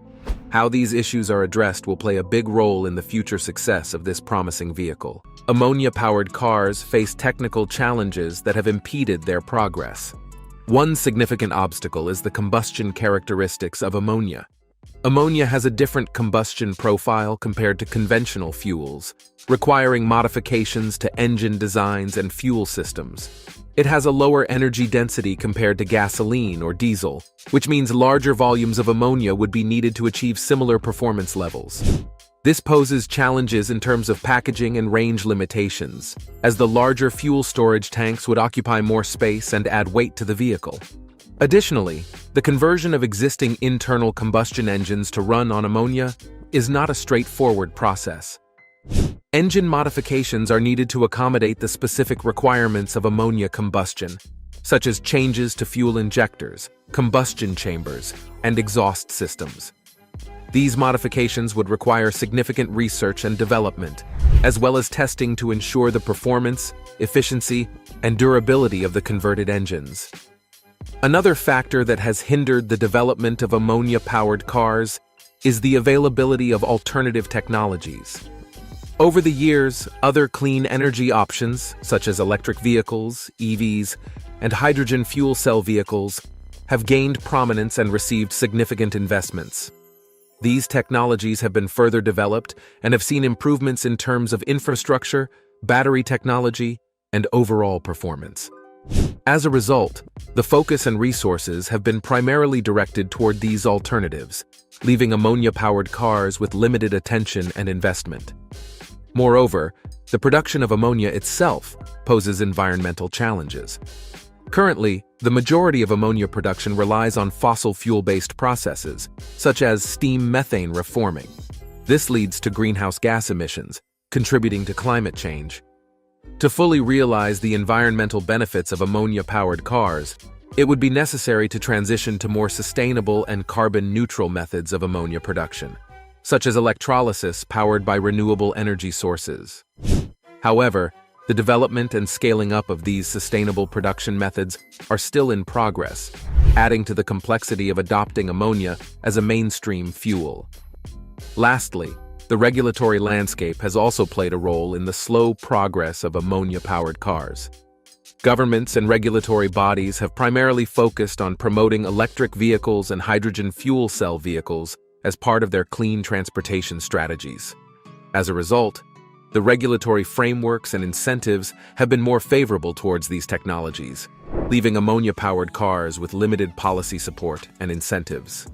[SPEAKER 6] How these issues are addressed will play a big role in the future success of this promising vehicle. Ammonia-powered cars face technical challenges that have impeded their progress. One significant obstacle is the combustion characteristics of ammonia. Ammonia has a different combustion profile compared to conventional fuels, requiring modifications to engine designs and fuel systems. It has a lower energy density compared to gasoline or diesel, which means larger volumes of ammonia would be needed to achieve similar performance levels. This poses challenges in terms of packaging and range limitations, as the larger fuel storage tanks would occupy more space and add weight to the vehicle. Additionally, the conversion of existing internal combustion engines to run on ammonia is not a straightforward process. Engine modifications are needed to accommodate the specific requirements of ammonia combustion, such as changes to fuel injectors, combustion chambers, and exhaust systems. These modifications would require significant research and development, as well as testing to ensure the performance, efficiency, and durability of the converted engines. Another factor that has hindered the development of ammonia-powered cars is the availability of alternative technologies. Over the years, other clean energy options, such as electric vehicles, EVs, and hydrogen fuel cell vehicles, have gained prominence and received significant investments. These technologies have been further developed and have seen improvements in terms of infrastructure, battery technology, and overall performance. As a result, the focus and resources have been primarily directed toward these alternatives, leaving ammonia-powered cars with limited attention and investment. Moreover, the production of ammonia itself poses environmental challenges. Currently, the majority of ammonia production relies on fossil fuel-based processes, such as steam methane reforming. This leads to greenhouse gas emissions, contributing to climate change. To fully realize the environmental benefits of ammonia-powered cars, it would be necessary to transition to more sustainable and carbon-neutral methods of ammonia production, such as electrolysis powered by renewable energy sources. However, the development and scaling up of these sustainable production methods are still in progress, adding to the complexity of adopting ammonia as a mainstream fuel. Lastly, the regulatory landscape has also played a role in the slow progress of ammonia-powered cars. Governments and regulatory bodies have primarily focused on promoting electric vehicles and hydrogen fuel cell vehicles as part of their clean transportation strategies. As a result, the regulatory frameworks and incentives have been more favorable towards these technologies, leaving ammonia-powered cars with limited policy support and incentives.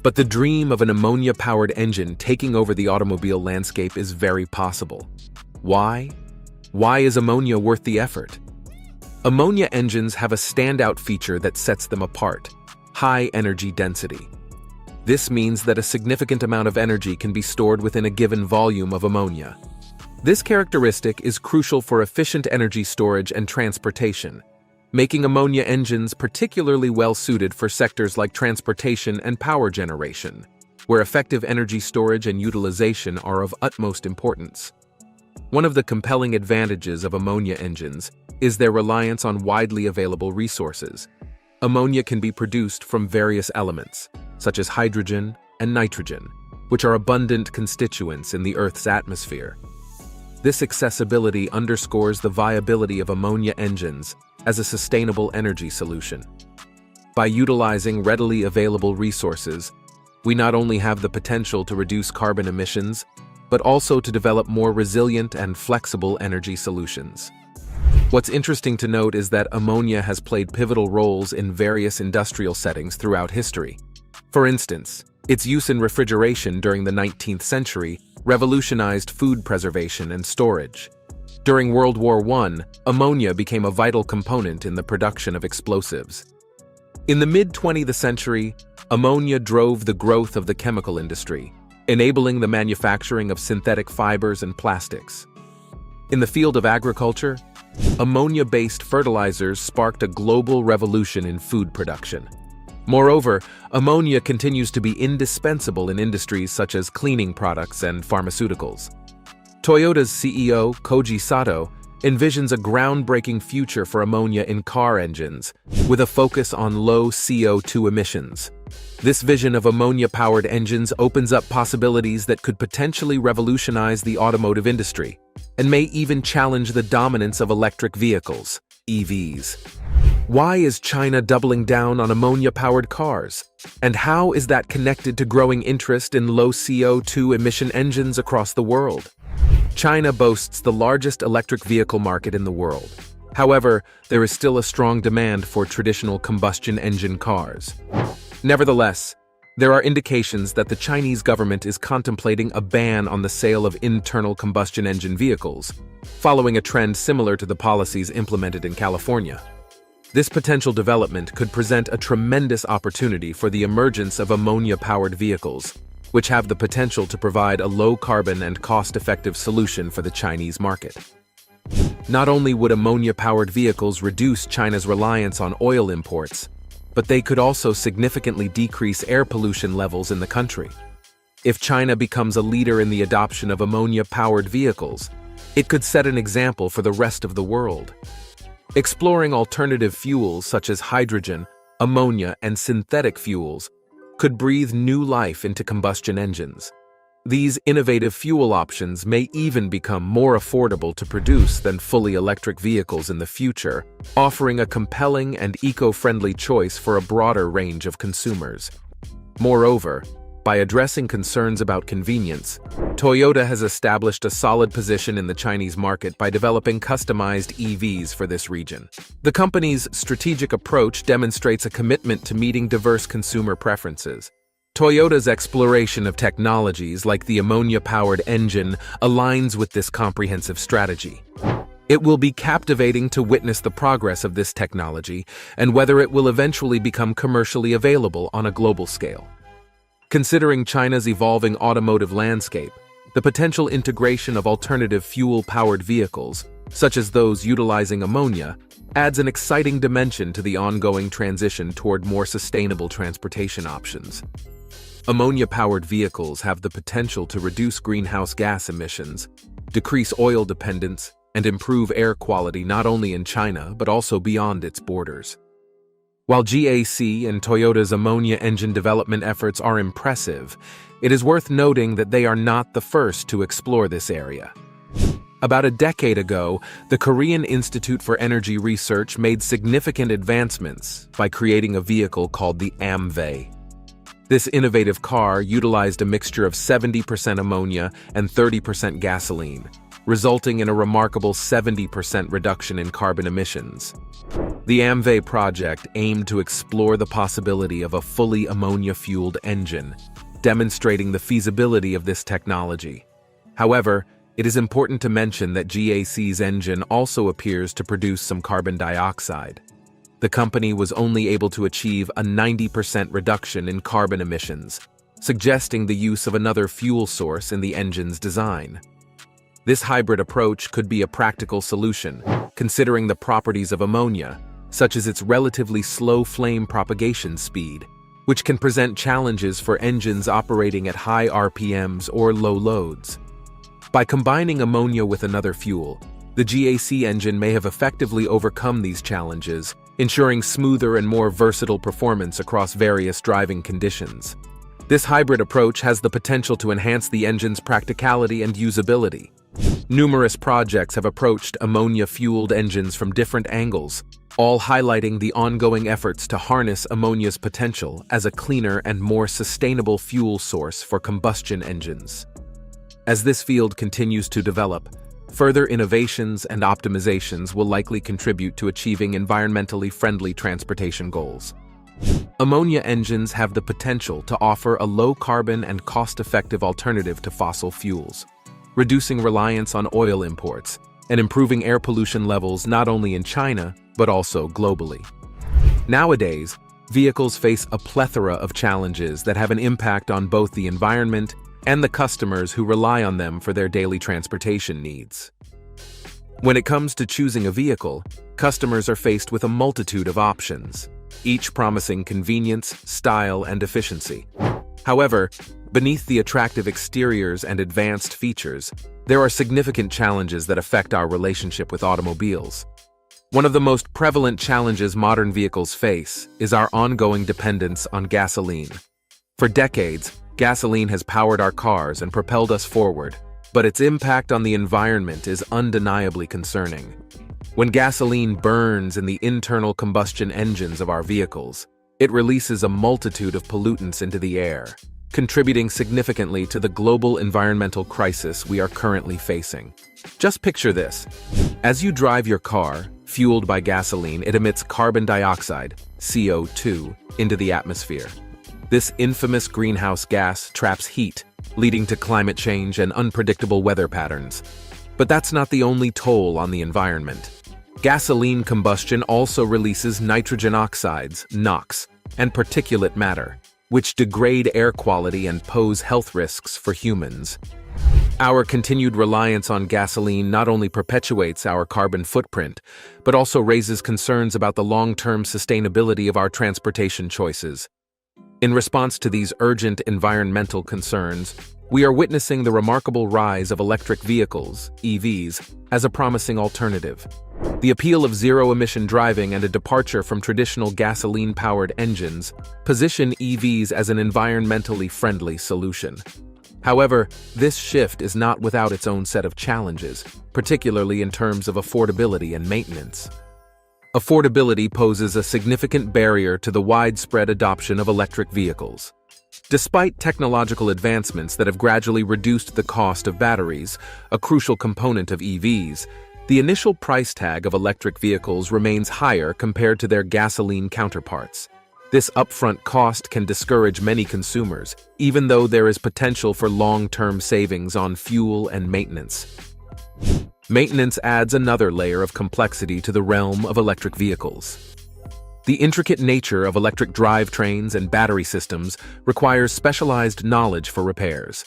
[SPEAKER 6] But the dream of an ammonia-powered engine taking over the automobile landscape is very possible. Why? Why is ammonia worth the effort? Ammonia engines have a standout feature that sets them apart: high energy density. This means that a significant amount of energy can be stored within a given volume of ammonia. This characteristic is crucial for efficient energy storage and transportation, making ammonia engines particularly well-suited for sectors like transportation and power generation, where effective energy storage and utilization are of utmost importance. One of the compelling advantages of ammonia engines is their reliance on widely available resources. Ammonia can be produced from various elements, such as hydrogen and nitrogen, which are abundant constituents in the Earth's atmosphere. This accessibility underscores the viability of ammonia engines as a sustainable energy solution. By utilizing readily available resources, we not only have the potential to reduce carbon emissions, but also to develop more resilient and flexible energy solutions. What's interesting to note is that ammonia has played pivotal roles in various industrial settings throughout history. For instance, its use in refrigeration during the 19th century revolutionized food preservation and storage. During World War I, ammonia became a vital component in the production of explosives. In the mid-20th century, ammonia drove the growth of the chemical industry, enabling the manufacturing of synthetic fibers and plastics. In the field of agriculture, ammonia-based fertilizers sparked a global revolution in food production. Moreover, ammonia continues to be indispensable in industries such as cleaning products and pharmaceuticals. Toyota's CEO, Koji Sato, envisions a groundbreaking future for ammonia in car engines, with a focus on low CO2 emissions. This vision of ammonia-powered engines opens up possibilities that could potentially revolutionize the automotive industry, and may even challenge the dominance of electric vehicles, EVs. Why is China doubling down on ammonia-powered cars? And how is that connected to growing interest in low CO2 emission engines across the world? China boasts the largest electric vehicle market in the world. However, there is still a strong demand for traditional combustion engine cars. Nevertheless, there are indications that the Chinese government is contemplating a ban on the sale of internal combustion engine vehicles, following a trend similar to the policies implemented in California. This potential development could present a tremendous opportunity for the emergence of ammonia-powered vehicles, which have the potential to provide a low-carbon and cost-effective solution for the Chinese market. Not only would ammonia-powered vehicles reduce China's reliance on oil imports, but they could also significantly decrease air pollution levels in the country. If China becomes a leader in the adoption of ammonia-powered vehicles, it could set an example for the rest of the world. Exploring alternative fuels such as hydrogen, ammonia, and synthetic fuels could breathe new life into combustion engines. These innovative fuel options may even become more affordable to produce than fully electric vehicles in the future, offering a compelling and eco-friendly choice for a broader range of consumers. Moreover, by addressing concerns about convenience, Toyota has established a solid position in the Chinese market by developing customized EVs for this region. The company's strategic approach demonstrates a commitment to meeting diverse consumer preferences. Toyota's exploration of technologies like the ammonia-powered engine aligns with this comprehensive strategy. It will be captivating to witness the progress of this technology and whether it will eventually become commercially available on a global scale. Considering China's evolving automotive landscape, the potential integration of alternative fuel-powered vehicles, such as those utilizing ammonia, adds an exciting dimension to the ongoing transition toward more sustainable transportation options. Ammonia-powered vehicles have the potential to reduce greenhouse gas emissions, decrease oil dependence, and improve air quality not only in China but also beyond its borders. While GAC and Toyota's ammonia engine development efforts are impressive, it is worth noting that they are not the first to explore this area. About a decade ago, the Korean Institute for Energy Research made significant advancements by creating a vehicle called the AMVE. This innovative car utilized a mixture of 70% ammonia and 30% gasoline, resulting in a remarkable 70% reduction in carbon emissions. The AMVE project aimed to explore the possibility of a fully ammonia-fueled engine, demonstrating the feasibility of this technology. However, it is important to mention that GAC's engine also appears to produce some carbon dioxide. The company was only able to achieve a 90% reduction in carbon emissions, suggesting the use of another fuel source in the engine's design. This hybrid approach could be a practical solution, considering the properties of ammonia, such as its relatively slow flame propagation speed, which can present challenges for engines operating at high RPMs or low loads. By combining ammonia with another fuel, the GAC engine may have effectively overcome these challenges, ensuring smoother and more versatile performance across various driving conditions. This hybrid approach has the potential to enhance the engine's practicality and usability. Numerous projects have approached ammonia-fueled engines from different angles, all highlighting the ongoing efforts to harness ammonia's potential as a cleaner and more sustainable fuel source for combustion engines. As this field continues to develop, further innovations and optimizations will likely contribute to achieving environmentally friendly transportation goals. Ammonia engines have the potential to offer a low-carbon and cost-effective alternative to fossil fuels, reducing reliance on oil imports and improving air pollution levels not only in China, but also globally. Nowadays, vehicles face a plethora of challenges that have an impact on both the environment and the customers who rely on them for their daily transportation needs. When it comes to choosing a vehicle, customers are faced with a multitude of options, each promising convenience, style, and efficiency. However, beneath the attractive exteriors and advanced features, there are significant challenges that affect our relationship with automobiles. One of the most prevalent challenges modern vehicles face is our ongoing dependence on gasoline. For decades, gasoline has powered our cars and propelled us forward, but its impact on the environment is undeniably concerning. When gasoline burns in the internal combustion engines of our vehicles, it releases a multitude of pollutants into the air, contributing significantly to the global environmental crisis we are currently facing. Just picture this. As you drive your car, fueled by gasoline, it emits carbon dioxide, CO2, into the atmosphere. This infamous greenhouse gas traps heat, leading to climate change and unpredictable weather patterns. But that's not the only toll on the environment. Gasoline combustion also releases nitrogen oxides, NOx, and particulate matter, which degrade air quality and pose health risks for humans. Our continued reliance on gasoline not only perpetuates our carbon footprint, but also raises concerns about the long-term sustainability of our transportation choices. In response to these urgent environmental concerns, we are witnessing the remarkable rise of electric vehicles, EVs, as a promising alternative. The appeal of zero-emission driving and a departure from traditional gasoline-powered engines position EVs as an environmentally friendly solution. However, this shift is not without its own set of challenges, particularly in terms of affordability and maintenance. Affordability poses a significant barrier to the widespread adoption of electric vehicles. Despite technological advancements that have gradually reduced the cost of batteries, a crucial component of EVs, the initial price tag of electric vehicles remains higher compared to their gasoline counterparts. This upfront cost can discourage many consumers, even though there is potential for long-term savings on fuel and maintenance. Maintenance adds another layer of complexity to the realm of electric vehicles. The intricate nature of electric drivetrains and battery systems requires specialized knowledge for repairs.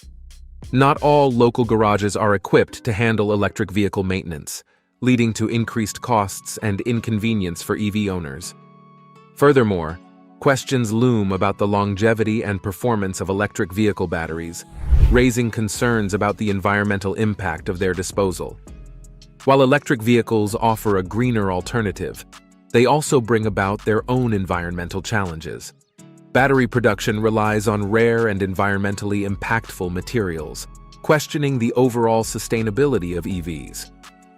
[SPEAKER 6] Not all local garages are equipped to handle electric vehicle maintenance, leading to increased costs and inconvenience for EV owners. Furthermore, questions loom about the longevity and performance of electric vehicle batteries, raising concerns about the environmental impact of their disposal. While electric vehicles offer a greener alternative, they also bring about their own environmental challenges. Battery production relies on rare and environmentally impactful materials, questioning the overall sustainability of EVs.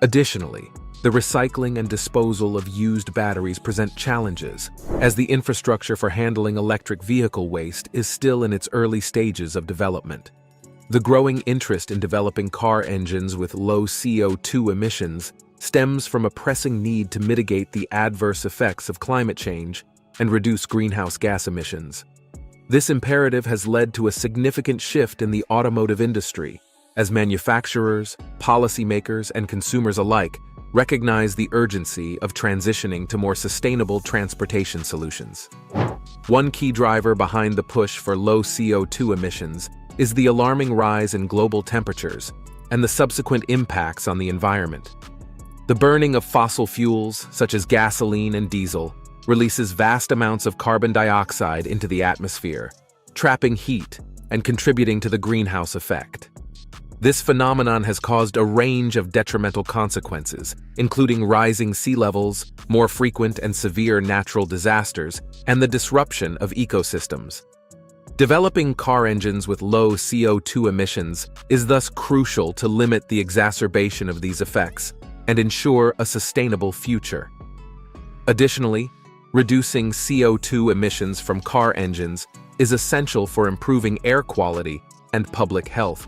[SPEAKER 6] Additionally, the recycling and disposal of used batteries present challenges, as the infrastructure for handling electric vehicle waste is still in its early stages of development. The growing interest in developing car engines with low CO2 emissions stems from a pressing need to mitigate the adverse effects of climate change and reduce greenhouse gas emissions. This imperative has led to a significant shift in the automotive industry, as manufacturers, policymakers, and consumers alike recognize the urgency of transitioning to more sustainable transportation solutions. One key driver behind the push for low CO2 emissions is the alarming rise in global temperatures and the subsequent impacts on the environment. The burning of fossil fuels, such as gasoline and diesel, releases vast amounts of carbon dioxide into the atmosphere, trapping heat and contributing to the greenhouse effect. This phenomenon has caused a range of detrimental consequences, including rising sea levels, more frequent and severe natural disasters, and the disruption of ecosystems. Developing car engines with low CO2 emissions is thus crucial to limit the exacerbation of these effects and ensure a sustainable future. Additionally, reducing CO2 emissions from car engines is essential for improving air quality and public health.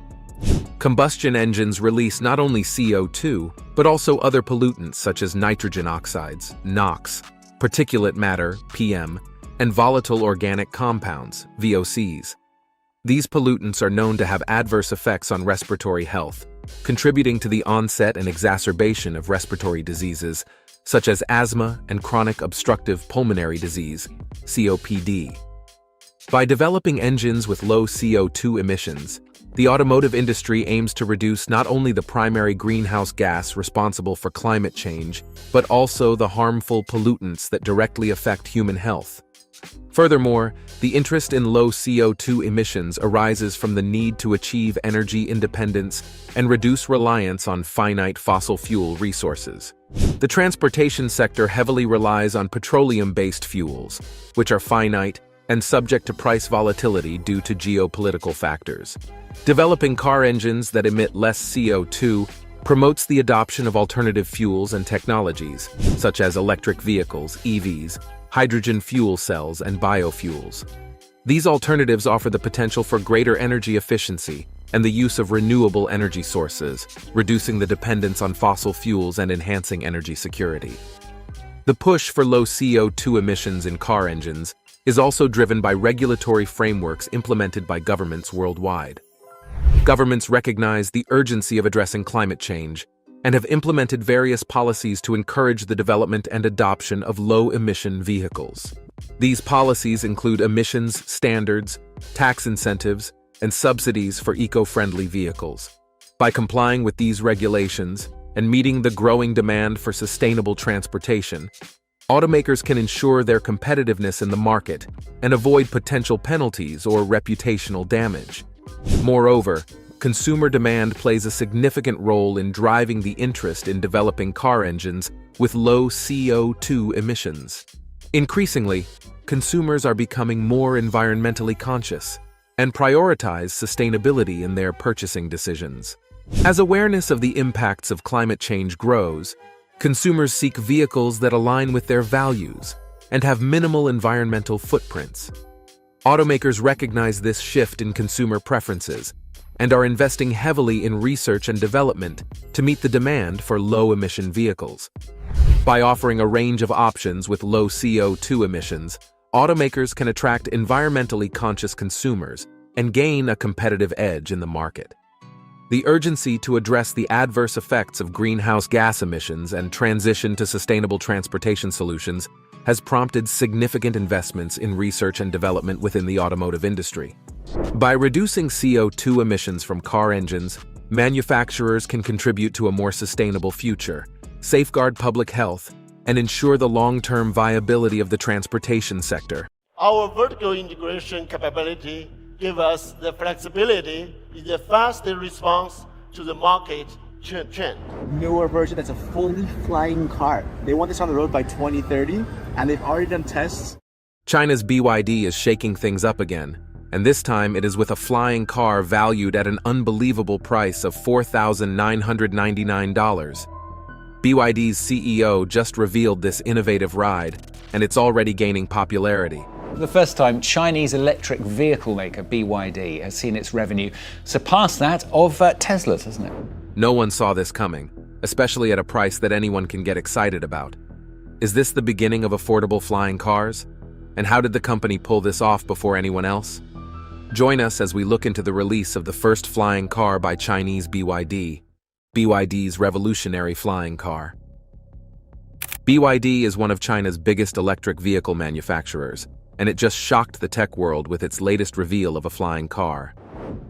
[SPEAKER 6] Combustion engines release not only CO2, but also other pollutants such as nitrogen oxides, NOx, particulate matter, PM, and volatile organic compounds, VOCs. These pollutants are known to have adverse effects on respiratory health, contributing to the onset and exacerbation of respiratory diseases such as asthma and chronic obstructive pulmonary disease, COPD. By developing engines with low CO2 emissions, the automotive industry aims to reduce not only the primary greenhouse gas responsible for climate change, but also the harmful pollutants that directly affect human health. Furthermore, the interest in low CO2 emissions arises from the need to achieve energy independence and reduce reliance on finite fossil fuel resources. The transportation sector heavily relies on petroleum-based fuels, which are finite and subject to price volatility due to geopolitical factors. Developing car engines that emit less CO2 promotes the adoption of alternative fuels and technologies, such as electric vehicles, EVs, hydrogen fuel cells, and biofuels. These alternatives offer the potential for greater energy efficiency and the use of renewable energy sources, reducing the dependence on fossil fuels and enhancing energy security. The push for low CO2 emissions in car engines is also driven by regulatory frameworks implemented by governments worldwide. Governments recognize the urgency of addressing climate change and have implemented various policies to encourage the development and adoption of low-emission vehicles. These policies include emissions standards, tax incentives, and subsidies for eco-friendly vehicles. By complying with these regulations and meeting the growing demand for sustainable transportation, automakers can ensure their competitiveness in the market and avoid potential penalties or reputational damage. Moreover, consumer demand plays a significant role in driving the interest in developing car engines with low CO2 emissions. Increasingly, consumers are becoming more environmentally conscious and prioritize sustainability in their purchasing decisions. As awareness of the impacts of climate change grows, consumers seek vehicles that align with their values and have minimal environmental footprints. Automakers recognize this shift in consumer preferences and are investing heavily in research and development to meet the demand for low-emission vehicles. By offering a range of options with low CO2 emissions, automakers can attract environmentally conscious consumers and gain a competitive edge in the market. The urgency to address the adverse effects of greenhouse gas emissions and transition to sustainable transportation solutions has prompted significant investments in research and development within the automotive industry. By reducing CO2 emissions from car engines, manufacturers can contribute to a more sustainable future, safeguard public health, and ensure the long-term viability of the transportation sector.
[SPEAKER 19] Our vertical integration capability gives us the flexibility in the fast response to the market trend.
[SPEAKER 2] Newer version that's a fully flying car. They want this on the road by 2030, and they've already done tests.
[SPEAKER 6] China's BYD is shaking things up again, and this time it is with a flying car valued at an unbelievable price of $4,999. BYD's CEO just revealed this innovative ride, and it's already gaining popularity.
[SPEAKER 20] For the first time, Chinese electric vehicle maker BYD has seen its revenue surpass that of Tesla's, hasn't it?
[SPEAKER 6] No one saw this coming, especially at a price that anyone can get excited about. Is this the beginning of affordable flying cars? And how did the company pull this off before anyone else? Join us as we look into the release of the first flying car by Chinese BYD, BYD's revolutionary flying car. BYD is one of China's biggest electric vehicle manufacturers, and it just shocked the tech world with its latest reveal of a flying car.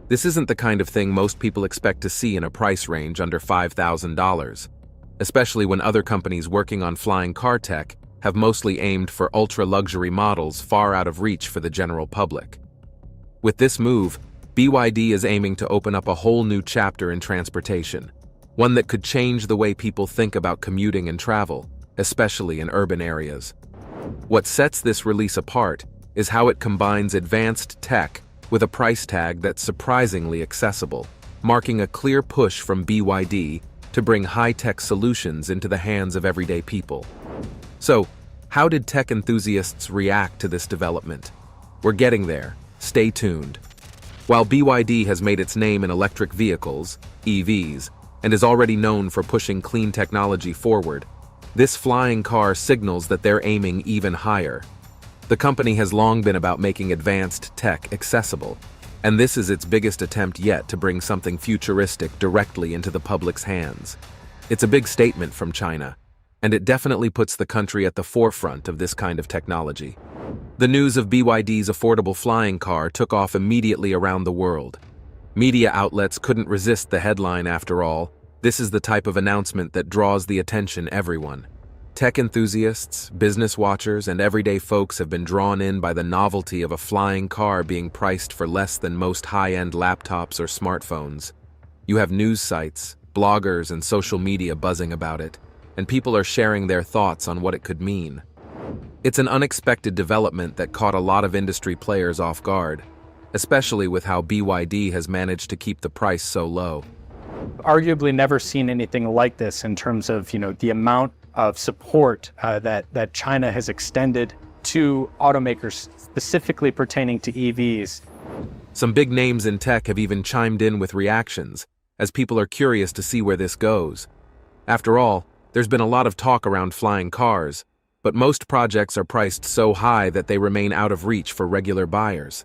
[SPEAKER 6] This isn't the kind of thing most people expect to see in a price range under $5,000, especially when other companies working on flying car tech have mostly aimed for ultra-luxury models far out of reach for the general public. With this move, BYD is aiming to open up a whole new chapter in transportation, one that could change the way people think about commuting and travel, especially in urban areas. What sets this release apart is how it combines advanced tech with a price tag that's surprisingly accessible, marking a clear push from BYD to bring high-tech solutions into the hands of everyday people. So, how did tech enthusiasts react to this development? We're getting there. Stay tuned. While BYD has made its name in electric vehicles, EVs, and is already known for pushing clean technology forward, this flying car signals that they're aiming even higher. The company has long been about making advanced tech accessible, and this is its biggest attempt yet to bring something futuristic directly into the public's hands. It's a big statement from China, and it definitely puts the country at the forefront of this kind of technology. The news of BYD's affordable flying car took off immediately around the world. Media outlets couldn't resist the headline after all. This is the type of announcement that draws the attention everyone. Tech enthusiasts, business watchers, and everyday folks have been drawn in by the novelty of a flying car being priced for less than most high-end laptops or smartphones. You have news sites, bloggers, and social media buzzing about it, and people are sharing their thoughts on what it could mean. It's an unexpected development that caught a lot of industry players off guard, especially with how BYD has managed to keep the price so low.
[SPEAKER 21] Arguably never seen anything like this in terms of, the amount of support that China has extended to automakers specifically pertaining to EVs.
[SPEAKER 6] Some big names in tech have even chimed in with reactions, as people are curious to see where this goes. After all, there's been a lot of talk around flying cars, but most projects are priced so high that they remain out of reach for regular buyers.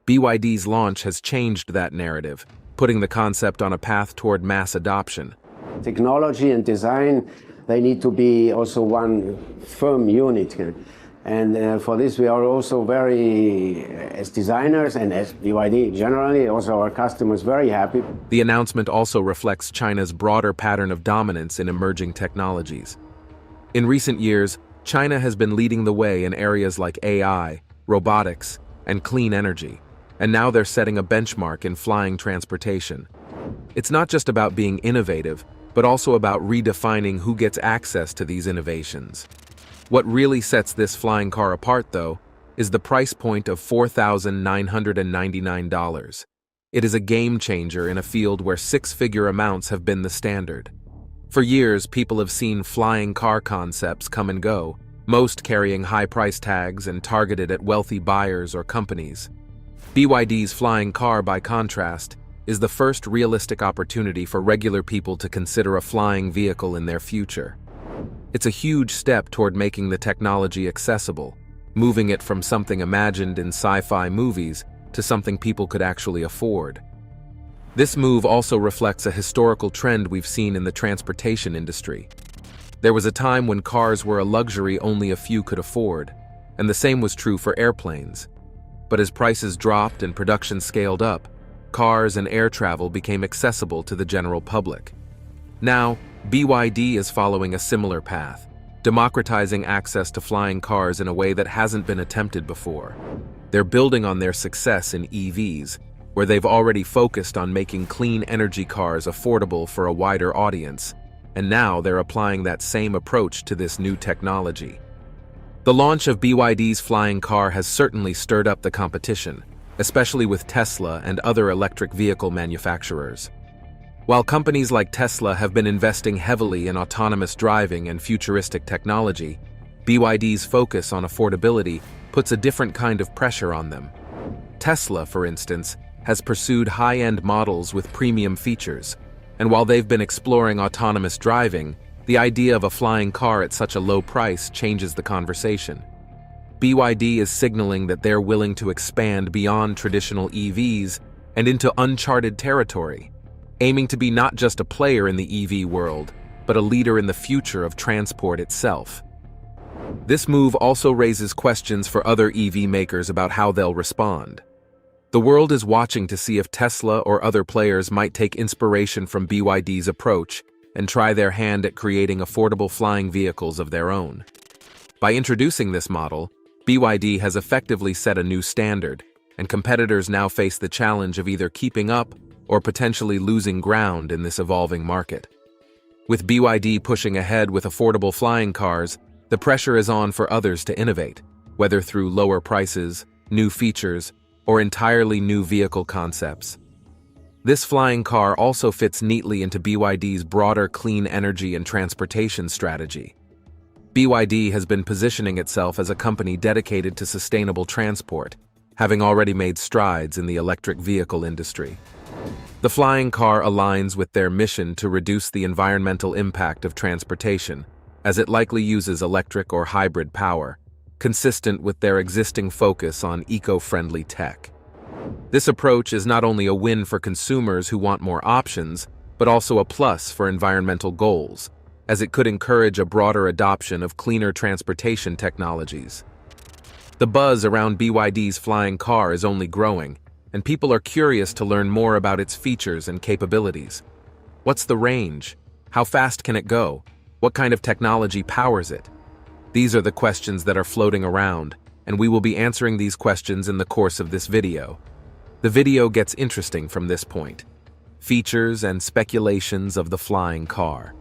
[SPEAKER 6] BYD's launch has changed that narrative, putting the concept on a path toward mass adoption.
[SPEAKER 22] Technology and design, they need to be also one firm unit. And for this, we are also very, as designers and as BYD generally, also our customers, very happy.
[SPEAKER 6] The announcement also reflects China's broader pattern of dominance in emerging technologies. In recent years, China has been leading the way in areas like AI, robotics, and clean energy, and now they're setting a benchmark in flying transportation. It's not just about being innovative, but also about redefining who gets access to these innovations. What really sets this flying car apart, though, is the price point of $4,999. It is a game changer in a field where six-figure amounts have been the standard. For years, people have seen flying car concepts come and go, most carrying high price tags and targeted at wealthy buyers or companies. BYD's flying car, by contrast, is the first realistic opportunity for regular people to consider a flying vehicle in their future. It's a huge step toward making the technology accessible, moving it from something imagined in sci-fi movies to something people could actually afford. This move also reflects a historical trend we've seen in the transportation industry. There was a time when cars were a luxury only a few could afford, and the same was true for airplanes. But as prices dropped and production scaled up, cars and air travel became accessible to the general public. Now, BYD is following a similar path, democratizing access to flying cars in a way that hasn't been attempted before. They're building on their success in EVs, where they've already focused on making clean energy cars affordable for a wider audience, and now they're applying that same approach to this new technology. The launch of BYD's flying car has certainly stirred up the competition, especially with Tesla and other electric vehicle manufacturers. While companies like Tesla have been investing heavily in autonomous driving and futuristic technology, BYD's focus on affordability puts a different kind of pressure on them. Tesla, for instance, has pursued high-end models with premium features, and while they've been exploring autonomous driving, the idea of a flying car at such a low price changes the conversation. BYD is signaling that they're willing to expand beyond traditional EVs and into uncharted territory, aiming to be not just a player in the EV world, but a leader in the future of transport itself. This move also raises questions for other EV makers about how they'll respond. The world is watching to see if Tesla or other players might take inspiration from BYD's approach and try their hand at creating affordable flying vehicles of their own. By introducing this model, BYD has effectively set a new standard, and competitors now face the challenge of either keeping up or potentially losing ground in this evolving market. With BYD pushing ahead with affordable flying cars, the pressure is on for others to innovate, whether through lower prices, new features, or entirely new vehicle concepts. This flying car also fits neatly into BYD's broader clean energy and transportation strategy. BYD has been positioning itself as a company dedicated to sustainable transport, having already made strides in the electric vehicle industry. The flying car aligns with their mission to reduce the environmental impact of transportation, as it likely uses electric or hybrid power, consistent with their existing focus on eco-friendly tech. This approach is not only a win for consumers who want more options, but also a plus for environmental goals, as it could encourage a broader adoption of cleaner transportation technologies. The buzz around BYD's flying car is only growing, and people are curious to learn more about its features and capabilities. What's the range? How fast can it go? What kind of technology powers it? These are the questions that are floating around, and we will be answering these questions in the course of this video. The video gets interesting from this point. Features and speculations of the flying car.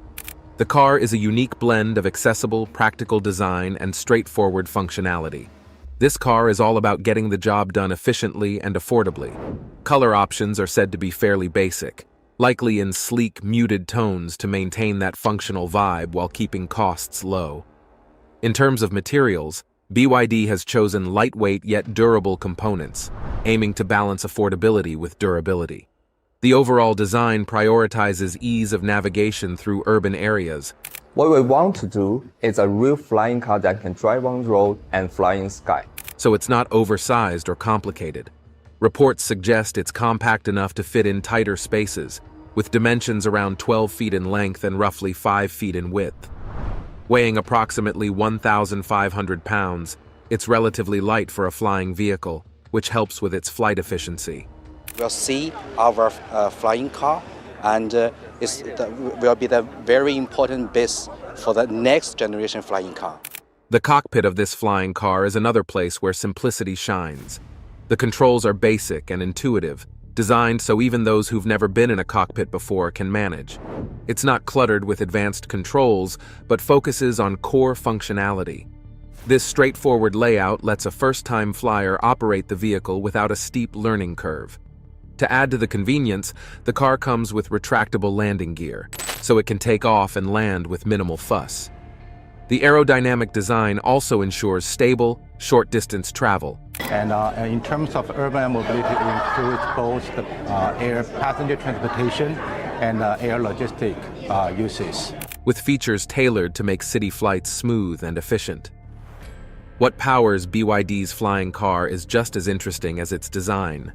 [SPEAKER 6] The car is a unique blend of accessible, practical design and straightforward functionality. This car is all about getting the job done efficiently and affordably. Color options are said to be fairly basic, likely in sleek, muted tones to maintain that functional vibe while keeping costs low. In terms of materials, BYD has chosen lightweight yet durable components, aiming to balance affordability with durability. The overall design prioritizes ease of navigation through urban areas.
[SPEAKER 1] What we want to do is a real flying car that can drive on the road and fly in the sky.
[SPEAKER 6] So it's not oversized or complicated. Reports suggest it's compact enough to fit in tighter spaces, with dimensions around 12 feet in length and roughly 5 feet in width. Weighing approximately 1,500 pounds, it's relatively light for a flying vehicle, which helps with its flight efficiency.
[SPEAKER 4] We'll see our flying car, and will be the very important base for the next generation flying car.
[SPEAKER 6] The cockpit of this flying car is another place where simplicity shines. The controls are basic and intuitive, designed so even those who've never been in a cockpit before can manage. It's not cluttered with advanced controls, but focuses on core functionality. This straightforward layout lets a first-time flyer operate the vehicle without a steep learning curve. To add to the convenience, the car comes with retractable landing gear, so it can take off and land with minimal fuss. The aerodynamic design also ensures stable, short-distance travel.
[SPEAKER 23] And in terms of urban mobility, it includes both the air passenger transportation and air logistic uses,
[SPEAKER 6] with features tailored to make city flights smooth and efficient. What powers BYD's flying car is just as interesting as its design.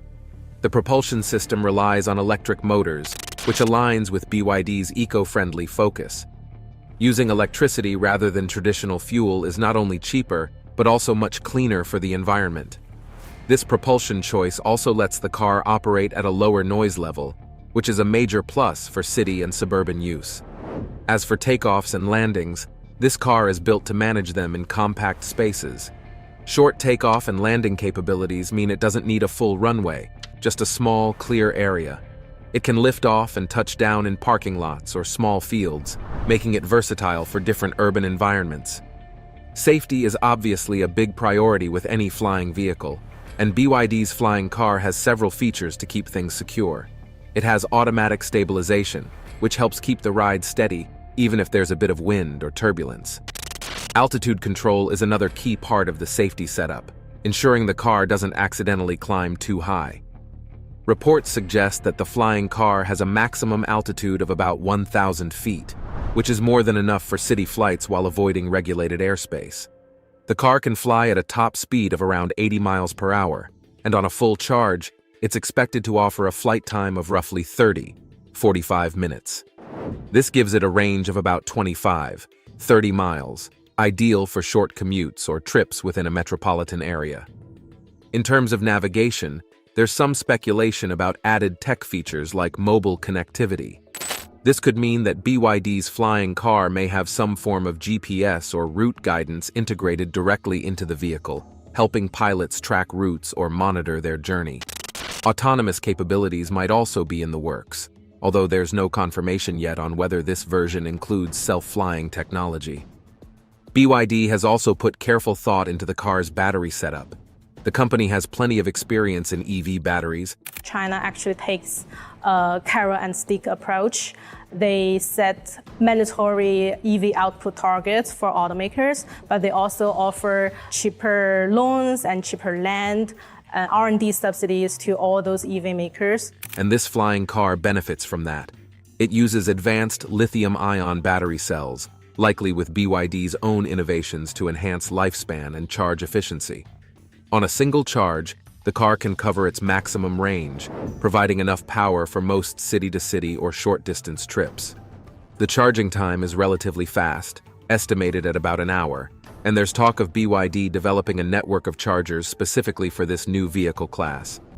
[SPEAKER 6] The propulsion system relies on electric motors, which aligns with BYD's eco-friendly focus. Using electricity rather than traditional fuel is not only cheaper, but also much cleaner for the environment. This propulsion choice also lets the car operate at a lower noise level, which is a major plus for city and suburban use. As for takeoffs and landings, this car is built to manage them in compact spaces. Short takeoff and landing capabilities mean it doesn't need a full runway, just a small, clear area. It can lift off and touch down in parking lots or small fields, making it versatile for different urban environments. Safety is obviously a big priority with any flying vehicle, and BYD's flying car has several features to keep things secure. It has automatic stabilization, which helps keep the ride steady even if there's a bit of wind or turbulence. Altitude control is another key part of the safety setup, ensuring the car doesn't accidentally climb too high. Reports suggest that the flying car has a maximum altitude of about 1,000 feet, which is more than enough for city flights while avoiding regulated airspace. The car can fly at a top speed of around 80 miles per hour, and on a full charge, it's expected to offer a flight time of roughly 45 minutes. This gives it a range of about 30 miles, ideal for short commutes or trips within a metropolitan area. In terms of navigation, there's some speculation about added tech features like mobile connectivity. This could mean that BYD's flying car may have some form of GPS or route guidance integrated directly into the vehicle, helping pilots track routes or monitor their journey. Autonomous capabilities might also be in the works, although there's no confirmation yet on whether this version includes self-flying technology. BYD has also put careful thought into the car's battery setup. The company has plenty of experience in EV batteries.
[SPEAKER 24] China actually takes a carrot and stick approach. They set mandatory EV output targets for automakers, but they also offer cheaper loans and cheaper land and R&D subsidies to all those EV makers.
[SPEAKER 6] And this flying car benefits from that. It uses advanced lithium-ion battery cells, likely with BYD's own innovations to enhance lifespan and charge efficiency. On a single charge, the car can cover its maximum range, providing enough power for most city-to-city or short-distance trips. The charging time is relatively fast, estimated at about an hour, and there's talk of BYD developing a network of chargers specifically for this new vehicle class.